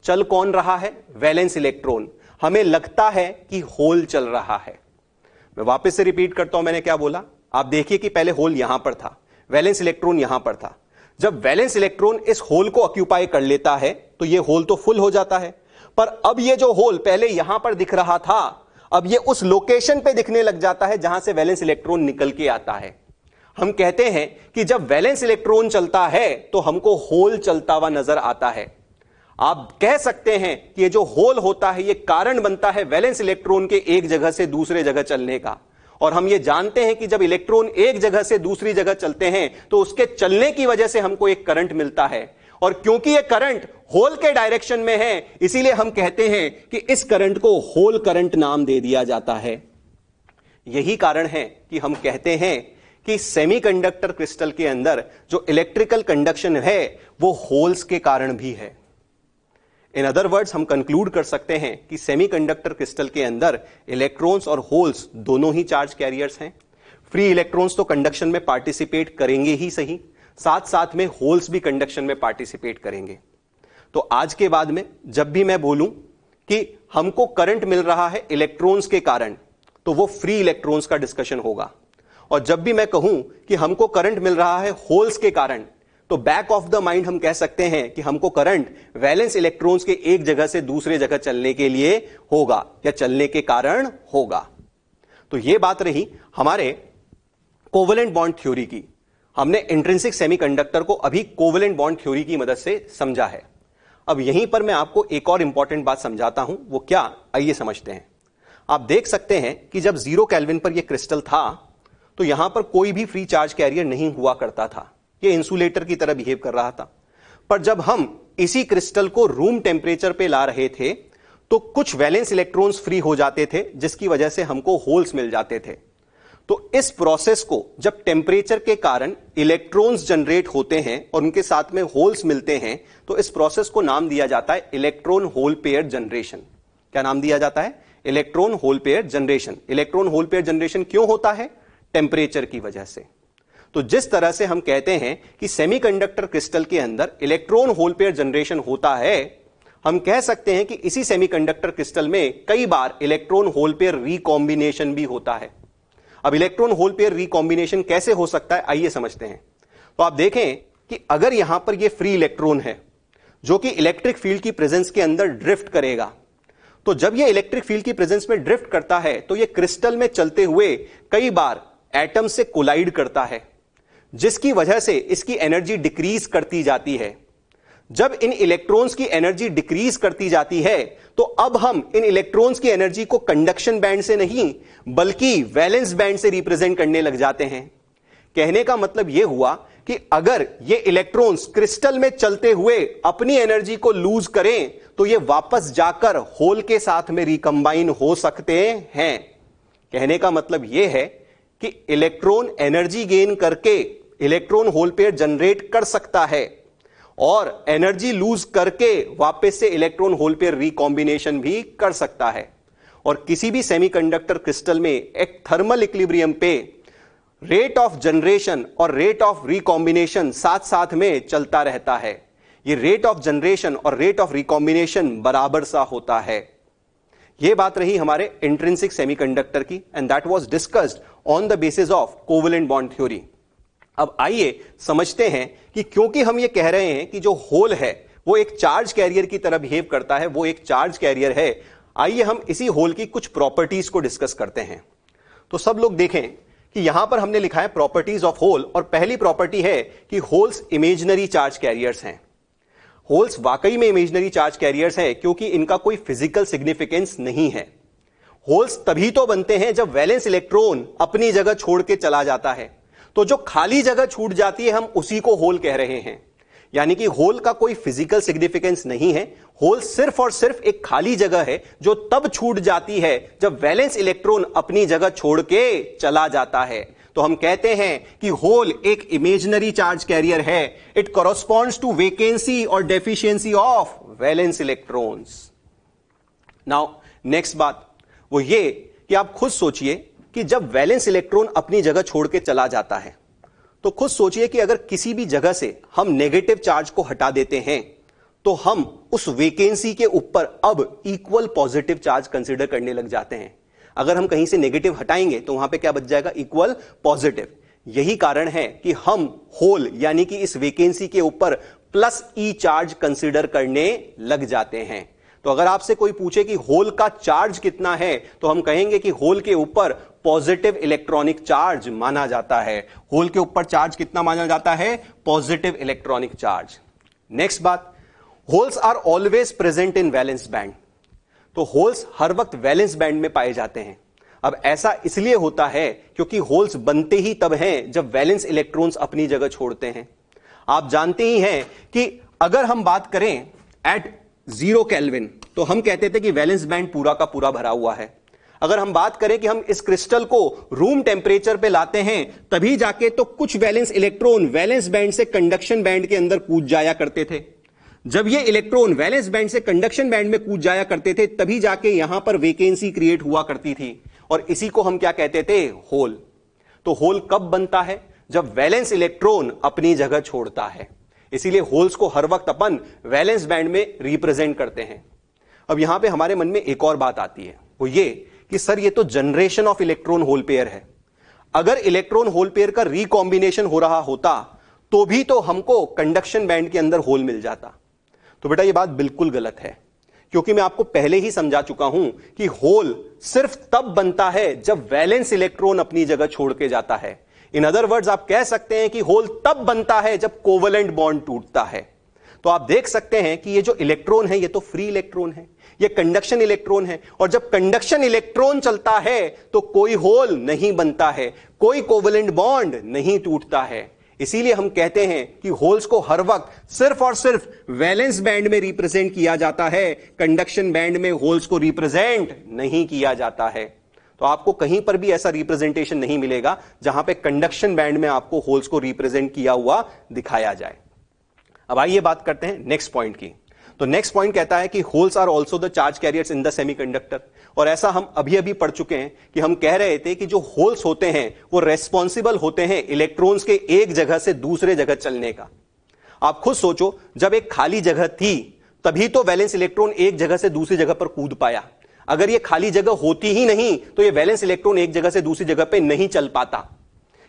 चल कौन रहा है? Valence electron. हमें लगता है कि होल चल रहा है। मैं वापस से रिपीट करता हूं, मैंने क्या बोला? आप देखिए कि पहले होल यहां पर था, वैलेंस इलेक्ट्रॉन यहां पर था। जब वैलेंस इलेक्ट्रॉन इस होल को ऑक्यूपाई कर लेता है तो ये होल तो फुल हो जाता है, पर अब ये जो होल पहले यहां पर दिख रहा था, अब ये उस लोकेशन पे दिखने लग जाता है जहां से वैलेंस इलेक्ट्रॉन निकल के आता है। हम कहते हैं कि जब वैलेंस इलेक्ट्रॉन चलता है तो हमको होल चलता हुआ नजर आता है। आप कह सकते हैं कि ये जो होल होता है ये कारण बनता है वैलेंस इलेक्ट्रॉन के एक जगह से दूसरे जगह चलने का। और हम ये जानते हैं कि जब इलेक्ट्रॉन एक जगह से दूसरी जगह चलते हैं तो उसके चलने की वजह से हमको एक करंट मिलता है, और क्योंकि ये करंट होल के डायरेक्शन में है इसीलिए हम कहते हैं कि इस करंट को होल करंट नाम दे दिया जाता है। यही कारण है कि हम कहते हैं कि सेमीकंडक्टर क्रिस्टल के अंदर जो इलेक्ट्रिकल कंडक्शन है वो होल्स के कारण भी है। इन अदर वर्ड्स, हम कंक्लूड कर सकते हैं कि सेमीकंडक्टर क्रिस्टल के अंदर इलेक्ट्रॉन्स और होल्स दोनों ही चार्ज कैरियर्स हैं। फ्री इलेक्ट्रॉन्स तो कंडक्शन में पार्टिसिपेट करेंगे ही सही, साथ साथ में होल्स भी कंडक्शन में पार्टिसिपेट करेंगे। तो आज के बाद में जब भी मैं बोलूं कि हमको करंट मिल रहा है इलेक्ट्रॉन्स के कारण, तो वो फ्री इलेक्ट्रॉन्स का डिस्कशन होगा, और जब भी मैं कहूं कि हमको करंट मिल रहा है होल्स के कारण, तो बैक ऑफ द माइंड हम कह सकते हैं कि हमको करंट वैलेंस इलेक्ट्रॉन्स के एक जगह से दूसरे जगह चलने के लिए होगा या चलने के कारण होगा। तो यह बात रही हमारे कोवेलेंट बॉन्ड थ्योरी की। हमने इंट्रिंसिक सेमीकंडक्टर को अभी कोवेलेंट बॉन्ड थ्योरी की मदद से समझा है। अब यहीं पर मैं आपको एक और इंपॉर्टेंट बात समझाता हूं, वो क्या, आइए समझते हैं। आप देख सकते हैं कि जब 0 केल्विन पर यह क्रिस्टल था तो यहां पर कोई भी फ्री चार्ज कैरियर नहीं हुआ करता था, यह इंसुलेटर की तरह बिहेव कर रहा था। पर जब हम इसी क्रिस्टल को रूम टेम्परेचर पे ला रहे थे तो कुछ वैलेंस इलेक्ट्रॉन्स फ्री हो जाते थे, जिसकी वजह से हमको होल्स मिल जाते थे। तो इस प्रोसेस को जब टेम्परेचर के कारण इलेक्ट्रॉन्स जनरेट होते हैं और उनके साथ में होल्स मिलते हैं, तो इस प्रोसेस को नाम दिया जाता है इलेक्ट्रॉन होल पेयर जनरेशन। क्या नाम दिया जाता है? Electron hole pair generation. Electron hole pair generation क्यों होता है? टेम्परेचर की वजह से। तो जिस तरह से हम कहते हैं कि सेमीकंडक्टर क्रिस्टल के अंदर इलेक्ट्रॉन होल पेयर जनरेशन होता है, हम कह सकते हैं कि इसी सेमीकंडक्टर क्रिस्टल में कई बार इलेक्ट्रॉन होल पेयर रिकॉम्बिनेशन भी होता है। अब इलेक्ट्रॉन होल पेयर रिकॉम्बिनेशन कैसे हो सकता है, आइए समझते हैं। तो आप देखें कि अगर यहां पर यह फ्री इलेक्ट्रॉन है जो कि इलेक्ट्रिक फील्ड की प्रेजेंस के अंदर ड्रिफ्ट करेगा, तो जब यह इलेक्ट्रिक फील्ड की प्रेजेंस में ड्रिफ्ट करता है तो यह क्रिस्टल में चलते हुए कई बार एटम से कोलाइड करता है, जिसकी वजह से इसकी एनर्जी डिक्रीज करती जाती है। जब इन इलेक्ट्रॉन्स की एनर्जी डिक्रीज करती जाती है तो अब हम इन इलेक्ट्रॉन्स की एनर्जी को कंडक्शन बैंड से नहीं बल्कि वैलेंस बैंड से रिप्रेजेंट करने लग जाते हैं। कहने का मतलब यह हुआ कि अगर ये इलेक्ट्रॉन्स क्रिस्टल में चलते हुए अपनी एनर्जी को लूज करें तो ये वापस जाकर होल के साथ में रिकंबाइन हो सकते हैं। कहने का मतलब यह है कि इलेक्ट्रॉन एनर्जी गेन करके इलेक्ट्रॉन होल पेयर जनरेट कर सकता है और एनर्जी लूज करके वापस से इलेक्ट्रॉन होल पेयर रिकॉम्बिनेशन भी कर सकता है। और किसी भी सेमीकंडक्टर क्रिस्टल में एक थर्मल इक्विलिब्रियम पे रेट ऑफ जनरेशन और रेट ऑफ रिकॉम्बिनेशन साथ साथ में चलता रहता है। ये रेट ऑफ जनरेशन और रेट ऑफ रिकॉम्बिनेशन बराबर सा होता है। यह बात रही हमारे इंट्रिंसिक सेमीकंडक्टर की, and that was discussed on the basis of covalent bond theory. अब आइए समझते हैं कि क्योंकि हम ये कह रहे हैं कि जो होल है वो एक चार्ज कैरियर की तरह बिहेव करता है, वो एक चार्ज कैरियर है, आइए हम इसी होल की कुछ प्रॉपर्टीज को डिस्कस करते हैं। तो सब लोग देखें कि यहां पर हमने लिखा है प्रॉपर्टीज ऑफ होल, और पहली प्रॉपर्टी है कि होल्स इमेजिनरी चार्ज कैरियर्स हैं। होल्स वाकई में इमेजिनरी चार्ज कैरियर्स हैं क्योंकि इनका कोई फिजिकल सिग्निफिकेंस नहीं है। होल्स तभी तो बनते हैं जब वैलेंस इलेक्ट्रॉन अपनी जगह छोड़ के चला जाता है। तो जो खाली जगह छूट जाती है हम उसी को होल कह रहे हैं। यानी कि होल का कोई फिजिकल सिग्निफिकेंस नहीं है। होल सिर्फ और सिर्फ एक खाली जगह है जो तब छूट जाती है जब वैलेंस इलेक्ट्रॉन अपनी जगह छोड़ के चला जाता है। तो हम कहते हैं कि होल एक इमेजिनरी चार्ज कैरियर है। इट कॉरस्पॉन्ड्स टू वेकेंसी और deficiency of valence electrons. Now next बात वो ये कि आप खुद सोचिए कि जब वैलेंस इलेक्ट्रॉन अपनी जगह छोड़ के चला जाता है तो खुद सोचिए कि अगर किसी भी जगह से हम नेगेटिव चार्ज को हटा देते हैं तो हम उस वेकेंसी के ऊपर अब इक्वल पॉजिटिव चार्ज कंसीडर करने लग जाते हैं। अगर हम कहीं से नेगेटिव हटाएंगे तो वहां पे क्या बच जाएगा? Equal positive. यही कारण है कि हम होल यानी कि इस वेकेंसी के ऊपर प्लस ई चार्ज कंसीडर करने लग जाते हैं। तो अगर आपसे कोई पूछे कि होल का चार्ज कितना है तो हम कहेंगे कि होल के ऊपर पॉजिटिव इलेक्ट्रॉनिक चार्ज माना जाता है। होल के ऊपर चार्ज कितना माना जाता है? Positive electronic charge. नेक्स्ट बात, holes are always present in valence band. तो होल्स हर वक्त वैलेंस बैंड में पाए जाते हैं। अब ऐसा इसलिए होता है क्योंकि होल्स बनते ही तब हैं जब वैलेंस इलेक्ट्रॉन्स अपनी जगह छोड़ते हैं। आप जानते ही हैं कि अगर हम बात करें एट 0 केल्विन तो हम कहते थे कि वैलेंस बैंड पूरा का पूरा भरा हुआ है। अगर हम बात करें कि हम इस क्रिस्टल को रूम टेम्परेचर पे लाते हैं तभी जाके तो कुछ वैलेंस इलेक्ट्रॉन वैलेंस बैंड से कंडक्शन बैंड के अंदर कूद जाया करते थे। जब ये इलेक्ट्रॉन वैलेंस बैंड से कंडक्शन बैंड में कूद जाया करते थे तभी जाके यहां पर वेकेंसी क्रिएट हुआ करती थी, और इसी को हम क्या कहते थे? होल। तो होल कब बनता है? जब वैलेंस इलेक्ट्रॉन अपनी जगह छोड़ता है। इसीलिए होल्स को हर वक्त अपन वैलेंस बैंड में रिप्रेजेंट करते हैं। अब यहां पे हमारे मन में एक और बात आती है, वो ये कि सर ये तो generation of electron hole pair है। अगर इलेक्ट्रॉन होल पेयर का रिकॉम्बिनेशन हो रहा होता तो भी तो हमको कंडक्शन बैंड के अंदर होल मिल जाता। तो बेटा ये बात बिल्कुल गलत है, क्योंकि मैं आपको पहले ही समझा चुका हूं कि होल सिर्फ तब बनता है जब वैलेंस इलेक्ट्रॉन अपनी जगह छोड़ के जाता है। इन अदर वर्ड्स आप कह सकते हैं कि होल तब बनता है जब कोवेलेंट बॉन्ड टूटता है। तो आप देख सकते हैं कि ये जो इलेक्ट्रॉन है ये तो फ्री इलेक्ट्रॉन है, ये कंडक्शन इलेक्ट्रॉन है, और जब कंडक्शन इलेक्ट्रॉन चलता है तो कोई होल नहीं बनता है, कोई कोवेलेंट बॉन्ड नहीं टूटता है। इसीलिए हम कहते हैं कि होल्स को हर वक्त सिर्फ और सिर्फ वैलेंस बैंड में रिप्रेजेंट किया जाता है, कंडक्शन बैंड में होल्स को रिप्रेजेंट नहीं किया जाता है। तो आपको कहीं पर भी ऐसा रिप्रेजेंटेशन नहीं मिलेगा जहां पे कंडक्शन बैंड में आपको होल्स को रिप्रेजेंट किया हुआ दिखाया जाए। अब आइए बात करते हैं नेक्स्ट पॉइंट की। तो नेक्स्ट पॉइंट कहता है कि holes are also the charge carriers in the semiconductor. और ऐसा हम अभी अभी पढ़ चुके हैं कि हम कह रहे थे कि जो होल्स होते हैं वो रेस्पॉन्सिबल होते हैं इलेक्ट्रॉन्स के एक जगह से दूसरे जगह चलने का। आप खुद सोचो, जब एक खाली जगह थी तभी तो वैलेंस इलेक्ट्रॉन एक जगह से दूसरी जगह पर कूद पाया। अगर ये खाली जगह होती ही नहीं तो ये वैलेंस इलेक्ट्रॉन एक जगह से दूसरी जगह पे नहीं चल पाता।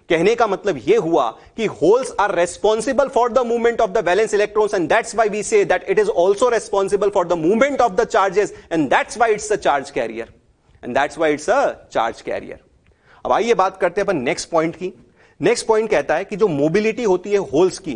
कहने का मतलब यह हुआ कि holes are responsible for the movement of the valence electrons and that's why we say that it is also responsible for the movement of the charges and that's why it's a charge carrier अब आइए बात करते हैं अपन नेक्स्ट पॉइंट की। नेक्स्ट पॉइंट कहता है कि जो मोबिलिटी होती है होल्स की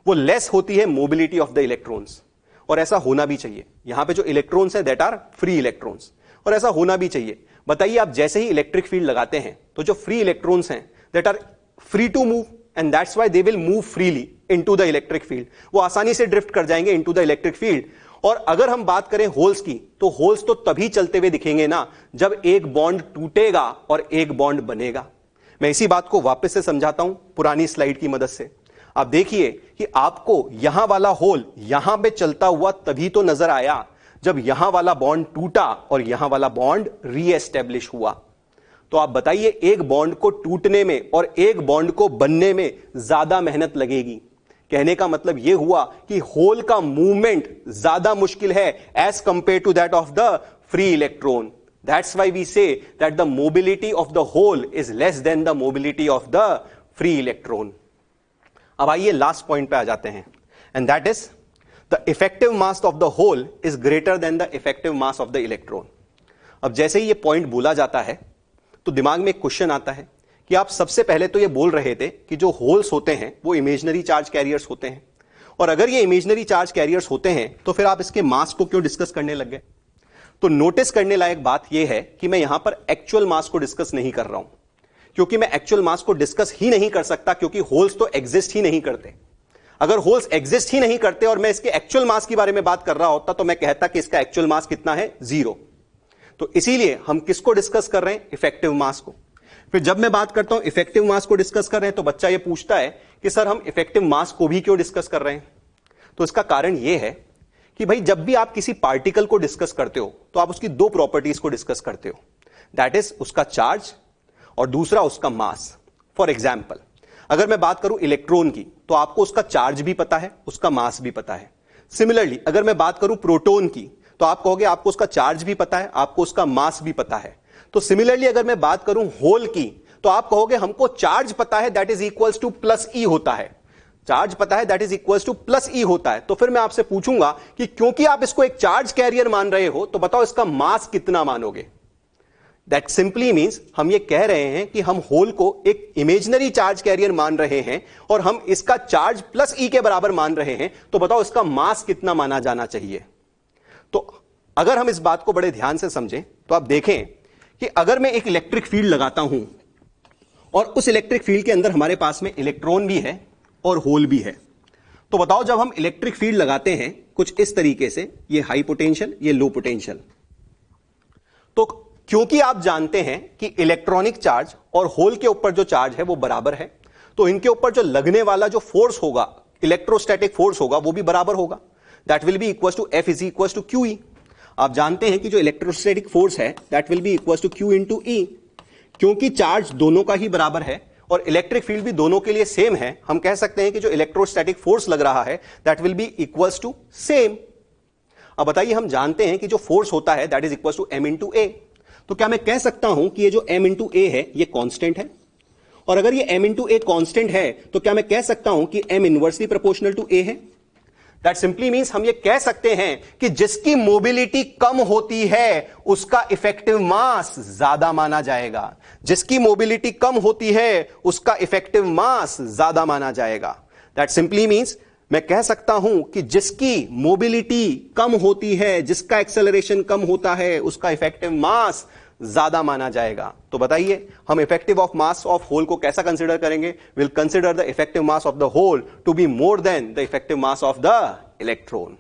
वो लेस होती है मोबिलिटी ऑफ द इलेक्ट्रॉन्स। और ऐसा होना भी चाहिए। यहां पे जो इलेक्ट्रॉन्स हैं दैट आर फ्री इलेक्ट्रॉन्स, और ऐसा होना भी चाहिए। बताइए, आप जैसे ही इलेक्ट्रिक फील्ड लगाते हैं तो जो फ्री इलेक्ट्रॉन्स हैं that are free to move and that's why they will move freely into the electric field, वो आसानी से ड्रिफ्ट कर जाएंगे into the electric field। और अगर हम बात करें होल्स की तो होल्स तो तभी चलते हुए दिखेंगे ना जब एक बॉन्ड टूटेगा और एक बॉन्ड बनेगा। मैं इसी बात को वापस से समझाता हूं पुरानी स्लाइड की मदद से। आप देखिए कि आपको यहां वाला होल यहां पे चलता हुआ तभी तो नजर आया जब यहां वाला बॉन्ड टूटा और यहां वाला बॉन्ड रीएस्टेब्लिश हुआ। तो आप बताइए, एक बॉन्ड को टूटने में और एक बॉन्ड को बनने में ज्यादा मेहनत लगेगी। कहने का मतलब यह हुआ कि होल का मूवमेंट ज्यादा मुश्किल है as compare to that of the free electron. That's why we say that the mobility of the hole is less than the mobility of the free electron. अब आइए लास्ट पॉइंट पे आ जाते हैं, and that is the effective mass of the hole is greater than the effective mass of the electron. अब जैसे ही ये पॉइंट बोला जाता है तो दिमाग में एक क्वेश्चन आता है कि आप सबसे पहले तो ये बोल रहे थे कि जो होल्स होते हैं वो इमेजिनरी चार्ज कैरियर्स होते हैं, और अगर ये इमेजिनरी चार्ज कैरियर्स होते हैं तो फिर आप इसके मास को क्यों डिस्कस करने लग गए। तो नोटिस करने लायक बात यह है कि मैं यहां पर एक्चुअल मास को डिस्कस नहीं कर रहा हूं, क्योंकि मैं एक्चुअल मास को डिस्कस ही नहीं कर सकता, क्योंकि होल्स तो एग्जिस्ट ही नहीं करते। अगर होल्स एग्जिस्ट ही नहीं करते और मैं इसके एक्चुअल मास के बारे में बात कर रहा होता तो मैं कहता कि इसका एक्चुअल मास कितना है, 0। तो इसीलिए हम किसको डिस्कस कर रहे हैं, इफेक्टिव मास को। फिर जब मैं बात करता हूं इफेक्टिव मास को डिस्कस कर रहे हैं तो बच्चा ये पूछता है कि सर हम इफेक्टिव मास को भी क्यों डिस्कस कर रहे हैं। तो इसका कारण यह है कि भाई जब भी आप किसी पार्टिकल को डिस्कस करते हो तो आप उसकी दो प्रॉपर्टीज को डिस्कस करते हो, दैट इज उसका चार्ज और दूसरा उसका मास। फॉर एग्जाम्पल, अगर मैं बात करूं इलेक्ट्रॉन की तो आपको उसका चार्ज भी पता है, उसका मास भी पता है। सिमिलरली अगर मैं बात करूं प्रोटॉन की तो आप कहोगे आपको उसका चार्ज भी पता है, आपको उसका मास भी पता है। तो सिमिलरली अगर मैं बात करूं होल की तो आप कहोगे हमको चार्ज पता है that is equals to plus E होता है, चार्ज पता है that is equals to plus E होता है। तो फिर मैं आपसे पूछूंगा कि क्योंकि आप इसको एक चार्ज कैरियर मान रहे हो तो बताओ इसका मास कितना मानोगे। दैट सिंपली मीन्स हम ये कह रहे हैं कि हम होल को एक इमेजिनरी चार्ज कैरियर मान रहे हैं और हम इसका चार्ज प्लस ई के बराबर मान रहे हैं, तो बताओ इसका मास कितना माना जाना चाहिए। तो अगर हम इस बात को बड़े ध्यान से समझें तो आप देखें कि अगर मैं एक इलेक्ट्रिक फील्ड लगाता हूं और उस इलेक्ट्रिक फील्ड के अंदर हमारे पास में इलेक्ट्रॉन भी है और होल भी है, तो बताओ जब हम इलेक्ट्रिक फील्ड लगाते हैं कुछ इस तरीके से, ये हाई पोटेंशियल ये लो पोटेंशियल, तो क्योंकि आप जानते हैं कि इलेक्ट्रॉनिक चार्ज और होल के ऊपर जो चार्ज है वो बराबर है, तो इनके ऊपर जो लगने वाला जो फोर्स होगा, इलेक्ट्रोस्टैटिक फोर्स होगा, वो भी बराबर होगा। That will be equal to F is equal to Q E. आप जानते हैं कि जो इलेक्ट्रोस्टैटिक फोर्स है that will be equal to Q into E. क्योंकि चार्ज दोनों का ही बराबर है और इलेक्ट्रिक फील्ड भी दोनों के लिए सेम है, हम कह सकते हैं कि जो इलेक्ट्रोस्टैटिक फोर्स लग रहा है that will be equal to same. अब बताइए, हम जानते हैं कि जो फोर्स होता है that is equal to M into A, तो क्या मैं कह सकता हूं कि ये जो m इंटू ए है ये कांस्टेंट है, और अगर ये m इंटू ए कांस्टेंट है तो क्या मैं कह सकता हूं कि m inversely proportional to a है। दैट सिंपली मीन्स हम ये कह सकते हैं कि जिसकी मोबिलिटी कम होती है उसका इफेक्टिव मास ज्यादा माना जाएगा, जिसकी मोबिलिटी कम होती है उसका इफेक्टिव मास ज्यादा माना जाएगा। दैट सिंपली मीन्स मैं कह सकता हूं कि जिसकी मोबिलिटी कम होती है, जिसका एक्सेलरेशन कम होता है, उसका इफेक्टिव मास ज्यादा माना जाएगा। तो बताइए हम effective of mass of hole को कैसा कंसिडर करेंगे? Will consider the effective mass of the hole to be more than the effective mass of the electron.